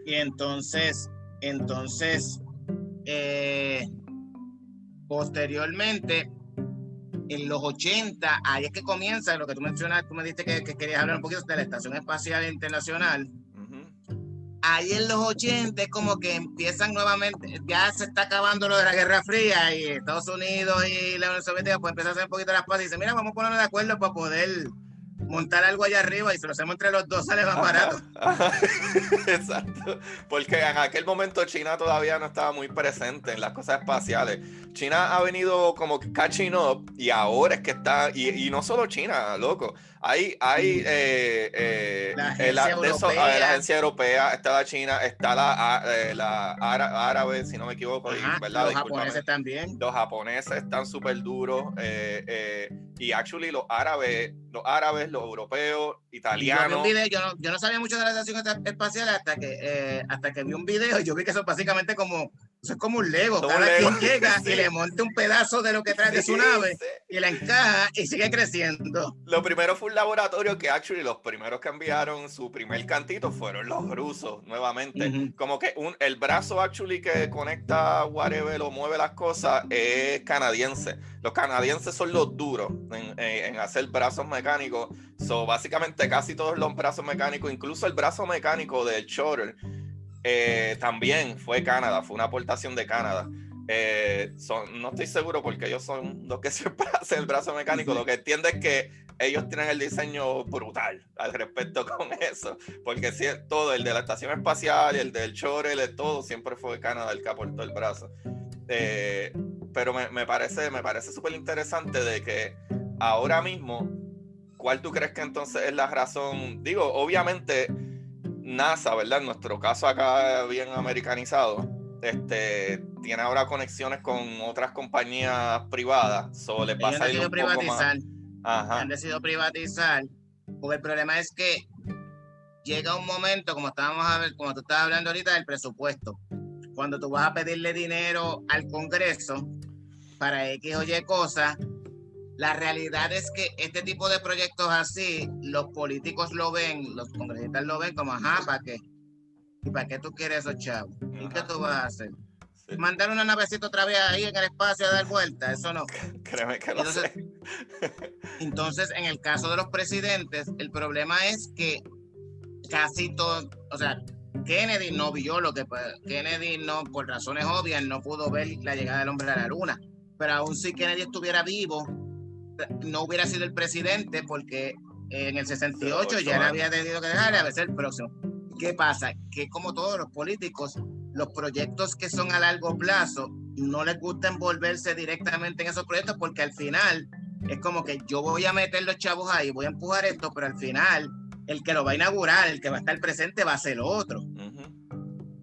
Y entonces posteriormente, en los 80, ahí es que comienza lo que tú mencionas, tú me dijiste que querías hablar un poquito de la Estación Espacial Internacional. Ahí en los 80 es como que empiezan nuevamente, ya se está acabando lo de la Guerra Fría y Estados Unidos y la Unión Soviética pues empiezan a hacer un poquito las paz y dicen, mira, vamos a ponernos de acuerdo para poder montar algo allá arriba y si lo hacemos entre los dos sale más barato. Exacto, porque en aquel momento China todavía no estaba muy presente en las cosas espaciales. China ha venido como catching up y ahora es que está, y no solo China, loco, hay la agencia europea, está la China, está la árabe, si no me equivoco. Ajá, ¿verdad? los japoneses también. Los japoneses están súper duros, y actually los árabes, los europeos, italianos. Yo vi un video, yo no sabía mucho de la estación espacial hasta que vi un video y yo vi que eso básicamente eso es como un Lego. Cada quien llega y le monta un pedazo de lo que trae de su nave y la encaja y sigue creciendo. Lo primero fue un laboratorio que actually los primeros que enviaron su primer cantito fueron los rusos nuevamente. Como que el brazo actually que conecta whatever o mueve las cosas es canadiense. Los canadienses son los duros en hacer brazos mecánicos. So, básicamente casi todos los brazos mecánicos, incluso el brazo mecánico del Shuttle, también fue Canadá, fue una aportación de Canadá. No estoy seguro porque ellos son los que siempre hacen el brazo mecánico. Lo que entiendo es que ellos tienen el diseño brutal al respecto con eso, porque todo, el de la estación espacial, el del Shuttle, todo siempre fue Canadá el que aportó el brazo. Pero me parece súper interesante de que ahora mismo, ¿cuál tú crees que entonces es la razón? Digo, obviamente NASA, ¿verdad? En nuestro caso acá bien americanizado, tiene ahora conexiones con otras compañías privadas. Les va a salir un poco más. Han decidido privatizar, porque el problema es que llega un momento, como tú estabas hablando ahorita, del presupuesto. Cuando tú vas a pedirle dinero al Congreso para X o Y cosas, la realidad es que este tipo de proyectos así, los políticos lo ven, los congresistas lo ven como, ajá, ¿para qué? ¿Y para qué tú quieres esos chavos? ¿Y qué tú vas a hacer? Sí. ¿Mandar una navecita otra vez ahí en el espacio a dar vuelta? Eso no. Créeme que no sé. Entonces, en el caso de los presidentes, el problema es que casi todo, o sea, Kennedy no vio Kennedy no, por razones obvias, no pudo ver la llegada del hombre a la luna. Pero aún si Kennedy estuviera vivo, no hubiera sido el presidente porque en el 68 ya le había tenido que dejar a veces el próximo. ¿Qué pasa? Que como todos los políticos, los proyectos que son a largo plazo no les gusta envolverse directamente en esos proyectos porque al final es como que yo voy a meter los chavos ahí, voy a empujar esto, pero al final el que lo va a inaugurar, el que va a estar presente va a ser otro.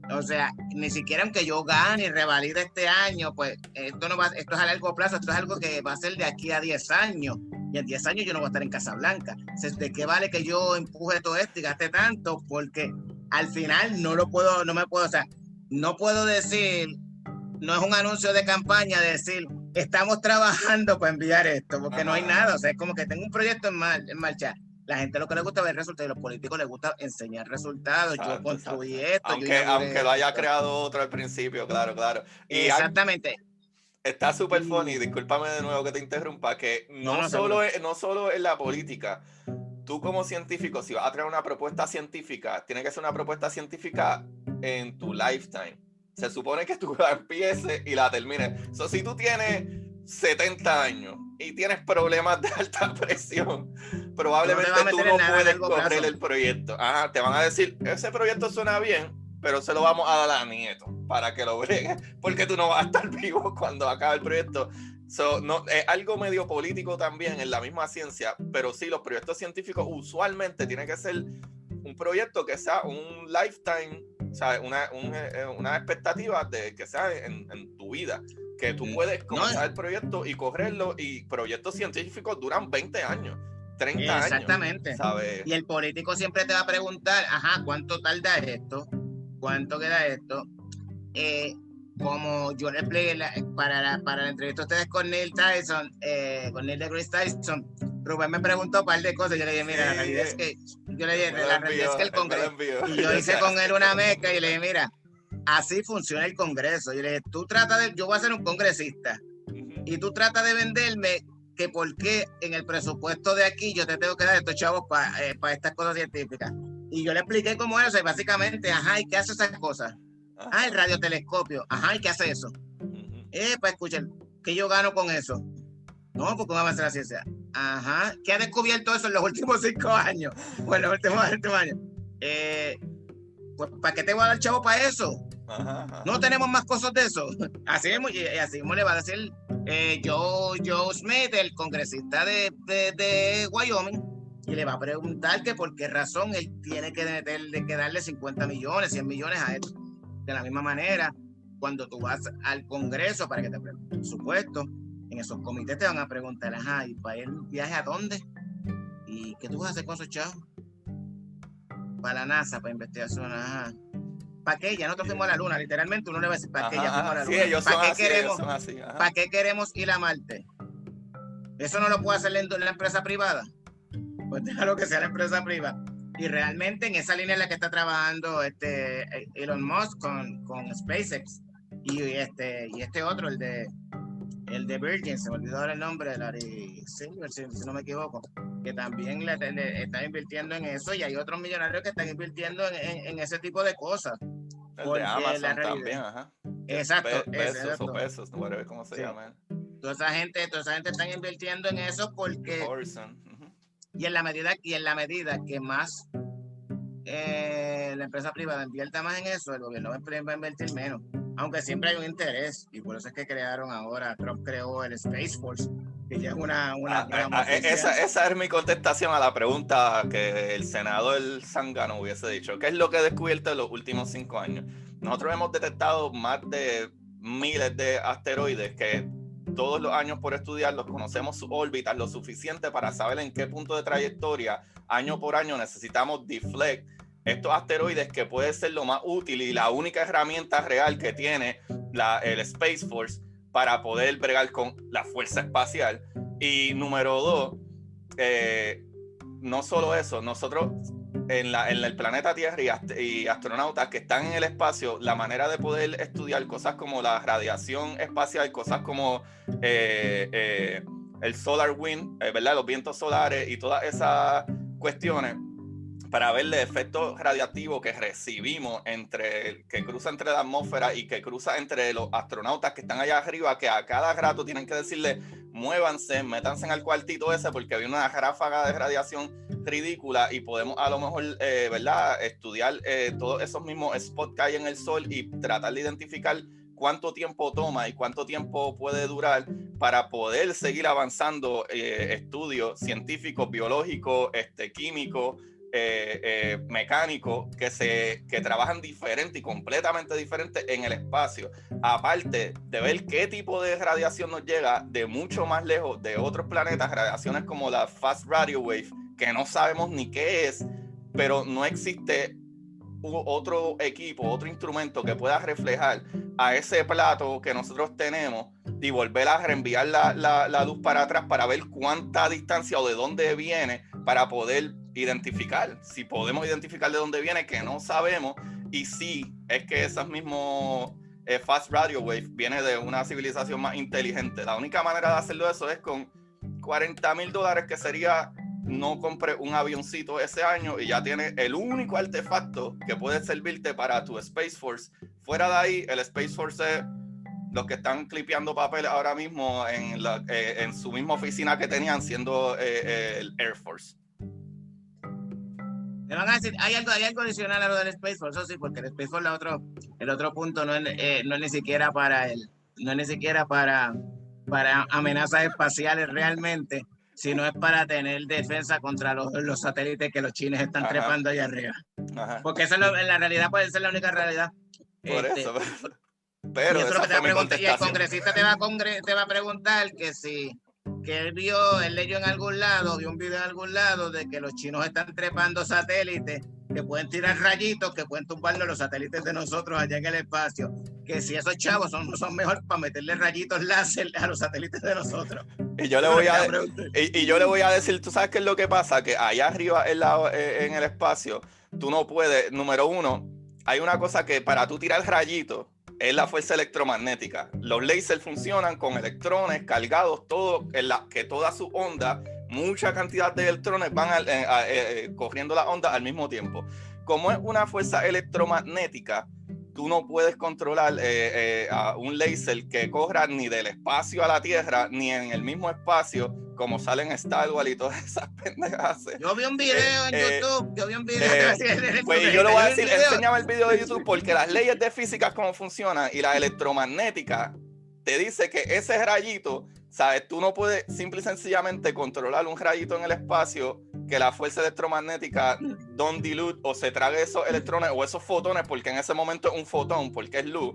O sea, ni siquiera aunque yo gane y revalide este año, pues esto es a largo plazo, esto es algo que va a ser de aquí a 10 años. Y en 10 años yo no voy a estar en Casablanca. Entonces, ¿de qué vale que yo empuje todo esto y gaste tanto? Porque al final no puedo decir, no es un anuncio de campaña decir, estamos trabajando para enviar esto, porque no hay nada. O sea, es como que tengo un proyecto en marcha. La gente lo que le gusta ver resultados y los políticos les gusta enseñar resultados. Exacto, yo construí esto. Aunque lo haya creado otro al principio, claro. Y exactamente. Está súper funny, discúlpame de nuevo que te interrumpa, que no solo en la política. Tú como científico, si vas a traer una propuesta científica, tiene que ser una propuesta científica en tu lifetime. Se supone que tú la empieces y la termines. Si tú tienes 70 años y tienes problemas de alta presión, probablemente tú no puedes correr el proyecto. Te van a decir, ese proyecto suena bien, pero se lo vamos a dar a nieto para que lo bregue, porque tú no vas a estar vivo cuando acabe el proyecto. Es algo medio político también en la misma ciencia, pero sí, los proyectos científicos usualmente tienen que ser un proyecto que sea un lifetime, ¿sabes? Una expectativa de que sea en tu vida, que tú puedes comenzar el proyecto y correrlo, y proyectos científicos duran 20 años. 30 años. Exactamente. ¿Sabes? Y el político siempre te va a preguntar, ¿cuánto tarda esto? ¿Cuánto queda esto? Como yo le expliqué para la entrevista a ustedes con Neil Tyson, con Neil deGrasse Tyson, Rubén me preguntó un par de cosas. Yo le dije, mira, la realidad es que el Congreso, y yo hice con él una mezcla y le dije, mira, así funciona el Congreso. Yo le dije, yo voy a ser un congresista y tú tratas de venderme que por qué en el presupuesto de aquí yo te tengo que dar estos chavos para estas cosas científicas. Y yo le expliqué cómo era, o sea, básicamente, ¿y qué hace esas cosas? El radiotelescopio, ¿y qué hace eso? Para escuchar, ¿qué yo gano con eso? No, porque va a hacer la ciencia. ¿Qué ha descubierto eso en los últimos 5 años? O en los últimos años. Pues, ¿para qué te voy a dar chavo para eso? No tenemos más cosas de eso. Así mismo le va a decir Joe Smith, el congresista de Wyoming, y le va a preguntar que por qué razón él tiene que darle 50 millones, 100 millones a él. De la misma manera, cuando tú vas al Congreso para que te pregunten, por supuesto, en esos comités te van a preguntar, ¿y para ir viaje a dónde? ¿Y qué tú vas a hacer con esos chavos? Para la NASA, para investigación, ¿Para qué? Ya nosotros fuimos a la Luna, literalmente uno le va a decir, ¿para qué ya fuimos a la Luna? Sí, ¿Para qué queremos ir a Marte? ¿Eso no lo puede hacer la empresa privada? Pues déjalo que sea la empresa privada. Y realmente en esa línea en la que está trabajando Elon Musk con SpaceX y este otro, el de Virgin, se me olvidó el nombre, Larry Silver, si no me equivoco, que también le está invirtiendo en eso, y hay otros millonarios que están invirtiendo en ese tipo de cosas. El de Amazon también, Exacto. Pesos, no voy a ver cómo se llama. Toda esa gente están invirtiendo en eso porque... Y en la medida que más la empresa privada invierta más en eso, el gobierno va a invertir menos, aunque siempre hay un interés, y por eso es que Trump creó el Space Force, que ya es una esa es mi contestación a la pregunta que el senador Zangano hubiese dicho. ¿Qué es lo que he descubierto en los últimos 5 años? Nosotros hemos detectado más de miles de asteroides que todos los años por estudiarlos conocemos sus órbitas lo suficiente para saber en qué punto de trayectoria año por año necesitamos deflect estos asteroides, que puede ser lo más útil y la única herramienta real que tiene el Space Force para poder bregar con la fuerza espacial. Y número 2, no solo eso, nosotros en el planeta Tierra y astronautas que están en el espacio, la manera de poder estudiar cosas como la radiación espacial, cosas como el solar wind, ¿verdad? Los vientos solares y todas esas cuestiones, para ver el efecto radiactivo que recibimos que cruza entre la atmósfera y que cruza entre los astronautas que están allá arriba, que a cada rato tienen que decirle, muévanse, métanse en el cuartito ese porque hay una ráfaga de radiación ridícula y podemos a lo mejor, ¿verdad? Estudiar todos esos mismos spots que hay en el Sol y tratar de identificar cuánto tiempo toma y cuánto tiempo puede durar para poder seguir avanzando estudios científicos, biológicos, químicos, mecánicos que trabajan diferente y completamente diferente en el espacio, aparte de ver qué tipo de radiación nos llega de mucho más lejos de otros planetas, radiaciones como la Fast Radio Wave, que no sabemos ni qué es, pero no existe otro equipo, otro instrumento que pueda reflejar a ese plato que nosotros tenemos y volver a reenviar la luz para atrás para ver cuánta distancia o de dónde viene, para poder identificar, si podemos identificar de dónde viene, que no sabemos, y si es que esos mismos Fast Radio Wave viene de una civilización más inteligente. La única manera de hacerlo eso es con $40,000, que sería no compre un avioncito ese año y ya tienes el único artefacto que puede servirte para tu Space Force. Fuera de ahí, el Space Force es los que están clipeando papel ahora mismo en su misma oficina que tenían siendo el Air Force. Me van a decir, hay algo adicional a lo del Space Force, eso sí, porque el Space Force, el otro punto no es ni siquiera para amenazas espaciales realmente, sino es para tener defensa contra los satélites que los chinos están trepando allá arriba. Ajá. Porque eso en la realidad puede ser la única realidad. Por eso. Pero eso esa fue mi contestación. Y el congresista te va a preguntar que si él leyó en algún lado, vio un video en algún lado de que los chinos están trepando satélites que pueden tirar rayitos, que pueden tumbarnos los satélites de nosotros allá en el espacio, que si esos chavos son mejor para meterle rayitos láser a los satélites de nosotros. Y yo le voy a decir, ¿tú sabes qué es lo que pasa? Que allá arriba en el espacio, tú no puedes, número uno, hay una cosa que para tú tirar rayitos es la fuerza electromagnética. Los láseres funcionan con electrones cargados, que toda su onda, mucha cantidad de electrones van corriendo la onda al mismo tiempo. Como es una fuerza electromagnética, tú no puedes controlar a un láser que corra ni del espacio a la Tierra, ni en el mismo espacio, como salen Star Wars y todas esas pendejas. Yo vi un video en YouTube, pues yo le voy a decir, enséñame el video de YouTube, porque las leyes de física, cómo funcionan, y la electromagnética, te dice que ese rayito, ¿sabes? Tú no puedes simple y sencillamente controlar un rayito en el espacio, que la fuerza electromagnética don't dilute o se trague esos electrones o esos fotones, porque en ese momento es un fotón, porque es luz.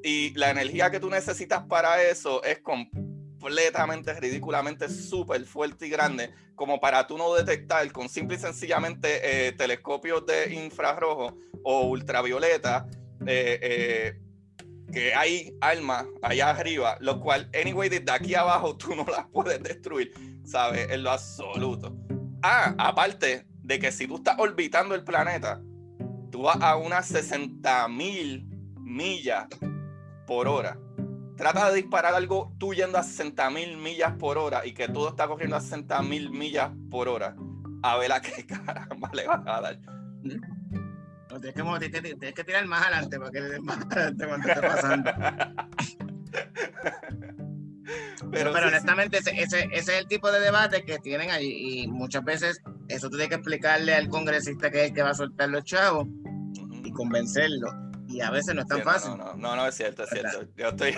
Y la energía que tú necesitas para eso es completamente, ridículamente súper fuerte y grande, como para tú no detectar con simple y sencillamente telescopios de infrarrojo o ultravioleta, que hay armas allá arriba, lo cual, anyway, desde aquí abajo tú no las puedes destruir, ¿sabes? En lo absoluto. Aparte de que si tú estás orbitando el planeta, tú vas a unas 60,000 millas por hora. Trata de disparar algo tú yendo a 60,000 millas por hora y que todo está corriendo a 60,000 millas por hora. A ver a qué caramba le vas a dar. No, tienes que tirar más adelante para que le den más adelante cuando esté pasando. Pero sí, honestamente, sí. Ese es el tipo de debate que tienen allí, y muchas veces eso tú tienes que explicarle al congresista que es el que va a soltar los chavos y convencerlo, y a veces no es tan fácil. No, es cierto. Yo estoy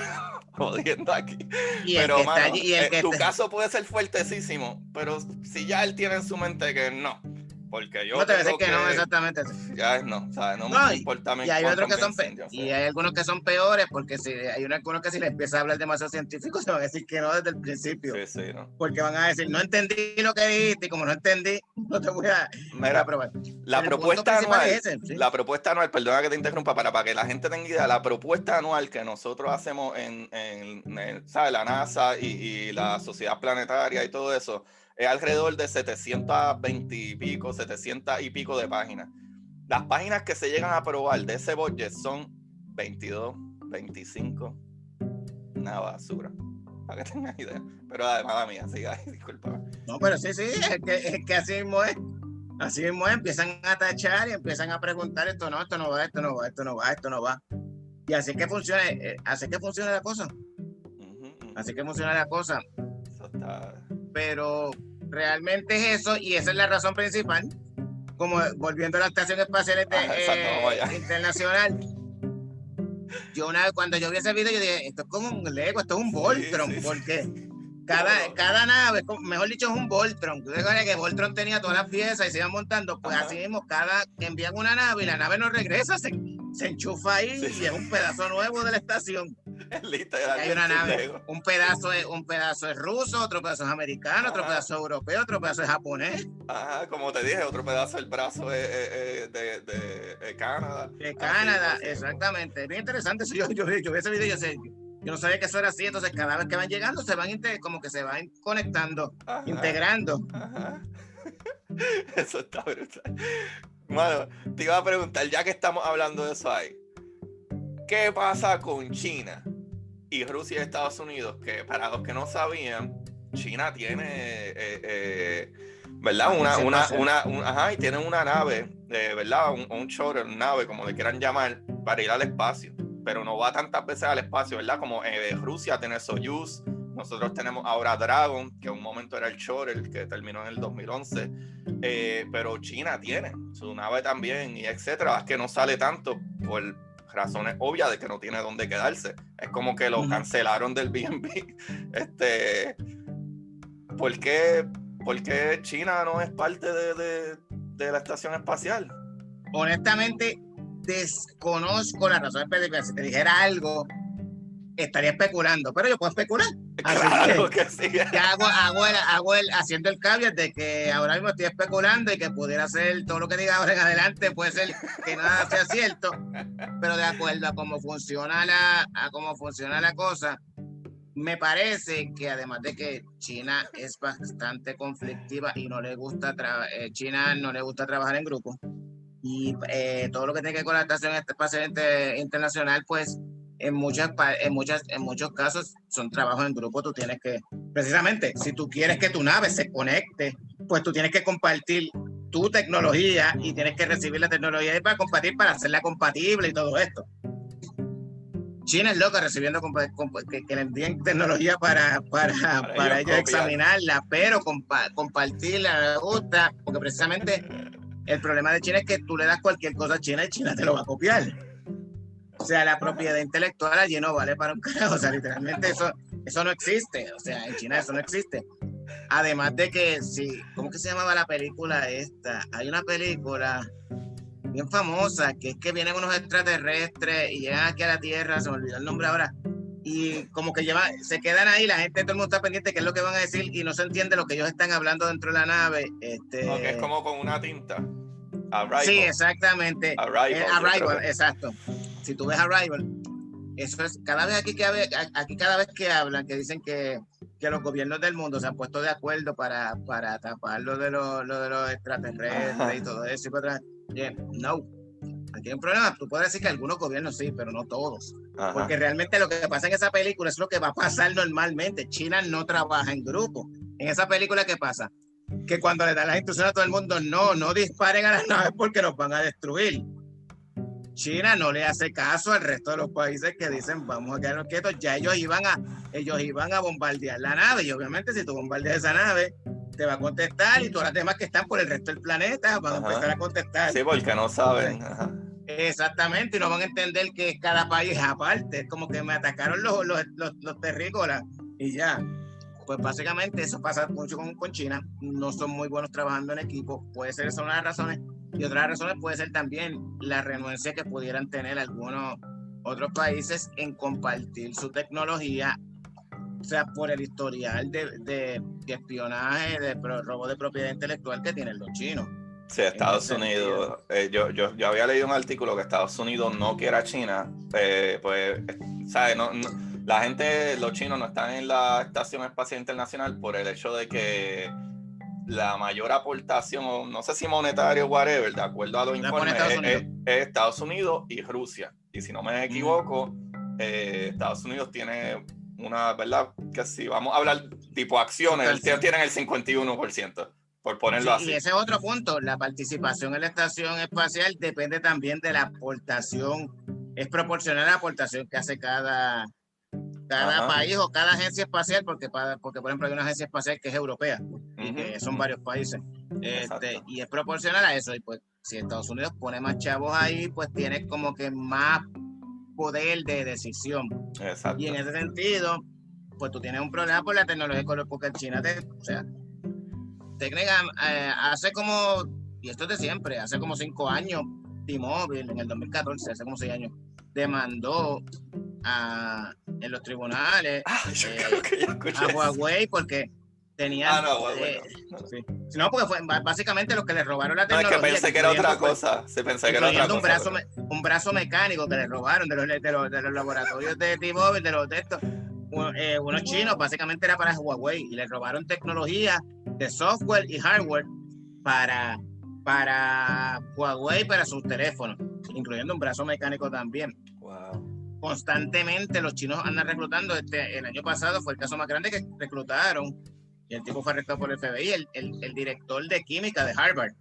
jodiendo aquí. Pero mano, tu caso puede ser fuertecísimo, pero si ya él tiene en su mente que no, porque yo no te voy a decir que no, exactamente. Ya no, ¿sabes? No me importa. Y hay otros que son y hay algunos que son peores, porque si hay algunos que si le empieza a hablar demasiado científico, se van a decir que no desde el principio. Sí, ¿no? Porque van a decir, no entendí lo que dijiste, y como no entendí, no te voy a aprobar. La propuesta anual, perdona que te interrumpa, para que la gente tenga idea, la propuesta anual que nosotros hacemos en ¿sabes? La NASA y la Sociedad Planetaria y todo eso, es alrededor de 720 y pico, 700 y pico de páginas. Las páginas que se llegan a aprobar de ese budget son 22, 25, una basura, para que tengas idea. Pero además mía, sí, discúlpame. No, pero sí, es que así mismo es. Así mismo es, empiezan a tachar y empiezan a preguntar, esto no va. Y así que funciona la cosa. Así que funciona la cosa. Eso está... Pero realmente es eso, y esa es la razón principal. Como volviendo a la Estación Espacial Internacional, cuando yo vi ese video, yo dije, esto es como un Lego, esto es un Voltron, porque cada nave, mejor dicho, es un Voltron. Tú sabes que Voltron tenía todas las piezas y se iban montando, pues así mismo, que envían una nave y la nave no regresa, se enchufa ahí y es un pedazo nuevo de la estación. Hay una nave, un pedazo es ruso, otro pedazo es americano, otro pedazo es europeo, otro pedazo es japonés. Ajá, como te dije, otro pedazo del brazo de Canadá. De Canadá, así, exactamente. Bien interesante. Yo vi ese video, yo no sabía que eso era así, entonces cada vez que van llegando como que se van conectando, ajá, integrando. Ajá. Eso está brutal. Bueno, te iba a preguntar, ya que estamos hablando de eso ahí, ¿qué pasa con China y Rusia y Estados Unidos? Que para los que no sabían, China tiene, ¿verdad? Y tienen una nave, ¿verdad? Un shuttle, una nave, como le quieran llamar, para ir al espacio. Pero no va tantas veces al espacio, ¿verdad? Como Rusia tiene Soyuz, nosotros tenemos ahora Dragon, que en un momento era el shuttle, que terminó en el 2011. Pero China tiene su nave también, y etcétera. Es que no sale tanto por razones obvias de que no tiene dónde quedarse. Es como que lo cancelaron del B&B. ¿Por qué China no es parte de la estación espacial? Honestamente, desconozco la razón específica. Si te dijera algo, estaría especulando, pero yo puedo especular. Claro que sí. Ya hago haciendo el caveat de que ahora mismo estoy especulando y que pudiera ser todo lo que diga ahora en adelante, puede ser que nada sea cierto, pero de acuerdo a cómo funciona la cosa, me parece que además de que China es bastante conflictiva y China no le gusta trabajar en grupo, y todo lo que tiene que ver con la Estación Espacial Internacional, pues en muchos casos son trabajos en grupo. Tú tienes que, precisamente, si tú quieres que tu nave se conecte, pues tú tienes que compartir tu tecnología y tienes que recibir la tecnología para compartir, para hacerla compatible y todo esto. China es loca recibiendo que le envíen tecnología para ellos examinarla, pero compartirla le gusta, porque precisamente el problema de China es que tú le das cualquier cosa a China y China te lo va a copiar. O sea, la propiedad intelectual allí no vale para un carajo. O sea, literalmente eso no existe. O sea, en China eso no existe. Además de que, sí, ¿cómo que se llamaba la película esta? Hay una película bien famosa que es que vienen unos extraterrestres y llegan aquí a la Tierra, se me olvidó el nombre ahora, y como que se quedan ahí, la gente, todo el mundo está pendiente de qué es lo que van a decir y no se entiende lo que ellos están hablando dentro de la nave. Que es como con una tinta. Arrival. Sí, exactamente. Arrival, exacto. Si tú ves Arrival, eso es, cada vez que hablan, que dicen que los gobiernos del mundo se han puesto de acuerdo para tapar lo de los extraterrestres. Ajá. Y todo eso. No, aquí hay un problema. Tú puedes decir que algunos gobiernos sí, pero no todos. Ajá. Porque realmente lo que pasa en esa película es lo que va a pasar normalmente. China no trabaja en grupo. En esa película, ¿qué pasa? Que cuando le dan las instrucciones a todo el mundo, no disparen a las naves porque nos van a destruir. China no le hace caso al resto de los países que dicen vamos a quedarnos quietos. Ya ellos iban a bombardear la nave, y obviamente si tú bombardeas esa nave te va a contestar, y todas las demás que están por el resto del planeta van a empezar a contestar. Sí, porque no saben. Ajá. Exactamente, y no van a entender que cada país es aparte. Es como que me atacaron los terrícolas y ya. Pues básicamente eso pasa mucho con China. No son muy buenos trabajando en equipo. Puede ser esa una de las razones. Y otras razones puede ser también la renuencia que pudieran tener algunos otros países en compartir su tecnología. O sea, por el historial de espionaje, de robo de propiedad intelectual que tienen los chinos. Sí, Estados Unidos. Yo había leído un artículo que Estados Unidos no quiere a China. Pues, ¿sabes? La gente, los chinos no están en la Estación Espacial Internacional por el hecho de que la mayor aportación, no sé si monetario o whatever, de acuerdo a los informes, es Estados Unidos y Rusia. Y si no me equivoco, Estados Unidos tiene una, ¿verdad? Que si vamos a hablar tipo acciones, tienen el 51%, por ponerlo así. Y ese es otro punto, la participación en la Estación Espacial depende también de la aportación, es proporcional a la aportación que hace cada cada país o cada agencia espacial, porque por ejemplo hay una agencia espacial que es europea y que son varios países, y es proporcional a eso. Y pues si Estados Unidos pone más chavos ahí, pues tiene como que más poder de decisión. Exacto. Y en ese sentido, pues tú tienes un problema por la tecnología, porque China o sea, hace como, y esto es de siempre, hace como 5 años, T-Mobile en el 2014, hace como 6 años, demandó en los tribunales a Huawei porque tenían... sí. No, porque fue básicamente los que le robaron la tecnología. No, es que pensé que era otra cosa. Se pensé que era otra cosa. Un brazo mecánico que le robaron de los laboratorios de T-Mobile, de estos. Unos chinos, básicamente era para Huawei, y le robaron tecnología de software y hardware para Huawei, para sus teléfonos, incluyendo un brazo mecánico también. Wow. Constantemente los chinos andan reclutando. El año pasado fue el caso más grande que reclutaron, y el tipo fue arrestado por el FBI, el director de química de Harvard.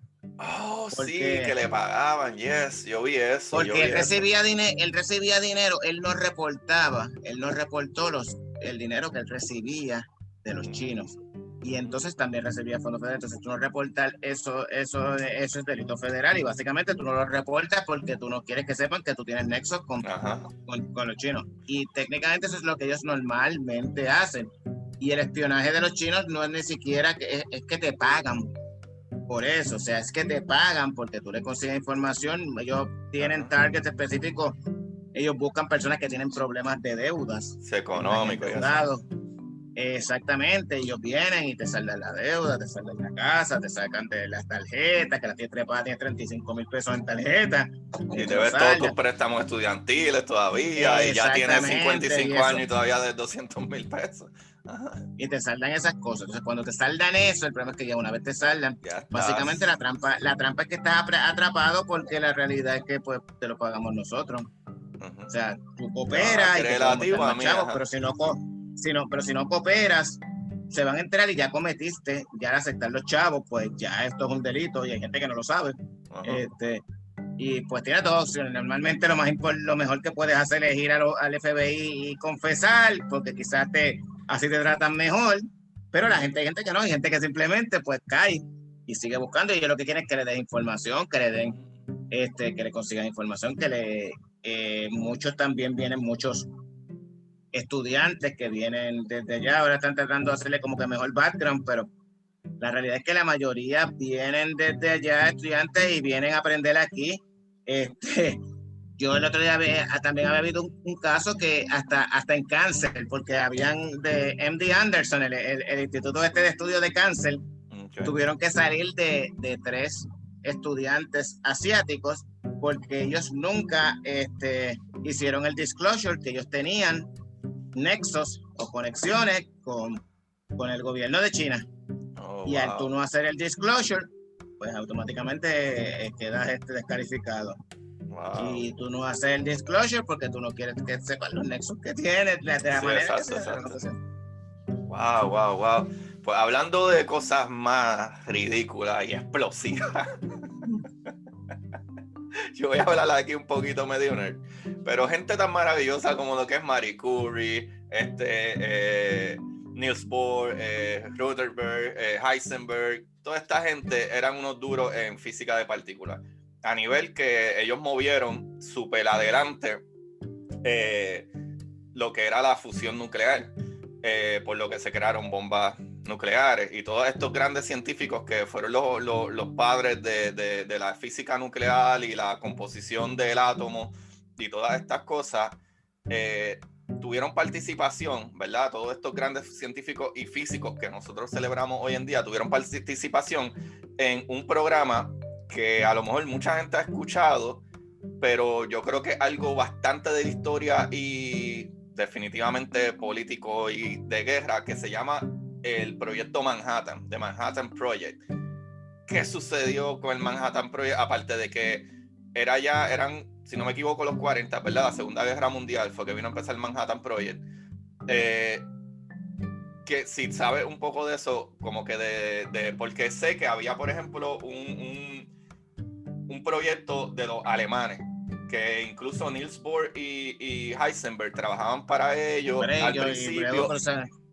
Sí, que le pagaban, yo vi eso. Porque él recibía dinero, él no reportaba, el dinero que él recibía de los chinos. Y entonces también recibía fondos federales. Entonces tú no reportas eso es delito federal, y básicamente tú no lo reportas porque tú no quieres que sepan que tú tienes nexos con los chinos. Y técnicamente eso es lo que ellos normalmente hacen. Y el espionaje de los chinos no es ni siquiera es que te pagan por eso, o sea, es que te pagan porque tú le consigues información. Ellos tienen targets específicos, ellos buscan personas que tienen problemas de deudas. Económicos. Exactamente, ellos vienen y te saldan la deuda, te saldan la casa, te sacan de las tarjetas, que las tienes trepadas, tienes 35,000 pesos en tarjeta. Y debes todos tus préstamos estudiantiles todavía, y ya tienes 55 años y todavía de 200,000 pesos. Y te saldan esas cosas. Entonces, cuando te saldan eso, el problema es que ya una vez te saldan, básicamente la trampa es que estás atrapado, porque la realidad es que pues te lo pagamos nosotros. O sea, tú cooperas y te relativo a mí, chavos, pero si no cooperas, se van a enterar y ya cometiste, ya al aceptar los chavos, pues ya esto es un delito, y hay gente que no lo sabe. Y pues tiene dos opciones. Normalmente lo mejor que puedes hacer es ir al FBI y confesar, porque quizás así te tratan mejor. Pero hay gente que no, hay gente que simplemente pues cae y sigue buscando, y ellos lo que quieren es que le des información, que le den, que le consigan información, muchos también vienen, muchos estudiantes que vienen desde allá, ahora están tratando de hacerle como que mejor background, pero la realidad es que la mayoría vienen desde allá, estudiantes, y vienen a aprender aquí. Yo el otro día también había habido un caso que hasta en cáncer, porque habían de MD Anderson, el Instituto de Estudio de Cáncer, tuvieron que salir de 3 estudiantes asiáticos, porque ellos nunca hicieron el disclosure que ellos tenían nexos o conexiones con el gobierno de China. Y al tú no hacer el disclosure, pues automáticamente quedas descalificado. Y tú no haces el disclosure porque tú no quieres que sepan los nexos que tienes, de la manera que se hace la negociación. Wow. Pues hablando de cosas más ridículas y explosivas, yo voy a hablar aquí un poquito medio nerd, pero gente tan maravillosa como lo que es Marie Curie, Niels Bohr, Rutherford, Heisenberg, toda esta gente eran unos duros en física de partículas, a nivel que ellos movieron súper adelante lo que era la fusión nuclear, por lo que se crearon bombas nucleares, y todos estos grandes científicos que fueron los padres de la física nuclear y la composición del átomo y todas estas cosas, tuvieron participación, ¿verdad? Todos estos grandes científicos y físicos que nosotros celebramos hoy en día tuvieron participación en un programa que a lo mejor mucha gente ha escuchado, pero yo creo que algo bastante de la historia y definitivamente político y de guerra, que se llama el Proyecto Manhattan, The Manhattan Project. ¿Qué sucedió con el Manhattan Project? Aparte de que eran, si no me equivoco, los 40, ¿verdad? La Segunda Guerra Mundial fue que vino a empezar el Manhattan Project. Que si sabes un poco de eso, como que porque sé que había, por ejemplo, un proyecto de los alemanes que incluso Niels Bohr y Heisenberg trabajaban para ellos al principio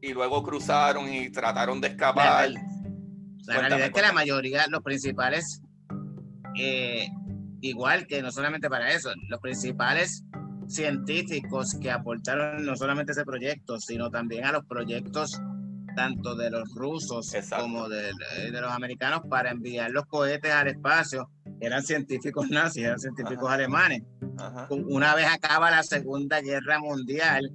y luego cruzaron y trataron de escapar. La realidad es que la mayoría, los principales, igual que no solamente para eso, los principales científicos que aportaron no solamente ese proyecto, sino también a los proyectos tanto de los rusos como de los americanos para enviar los cohetes al espacio, eran científicos nazis, eran científicos alemanes. Una vez acaba la Segunda Guerra Mundial,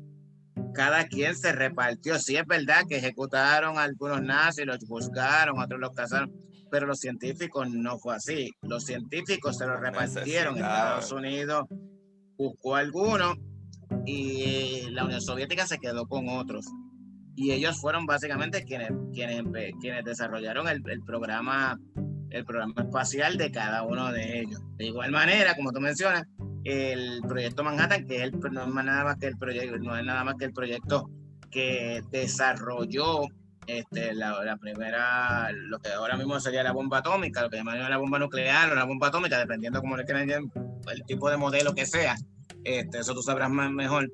cada quien se repartió. Sí, es verdad que ejecutaron a algunos nazis, los juzgaron, otros los cazaron, pero los científicos no fue así. Los científicos se los repartieron. Estados Unidos buscó algunos y la Unión Soviética se quedó con otros. Y ellos fueron básicamente quienes desarrollaron el programa espacial de cada uno de ellos. De igual manera, como tú mencionas, el proyecto Manhattan, que no es nada más que el proyecto que desarrolló la primera, lo que ahora mismo sería la bomba atómica, lo que llaman la bomba nuclear o la bomba atómica, dependiendo cómo le quieran el tipo de modelo que sea. Eso tú sabrás mejor.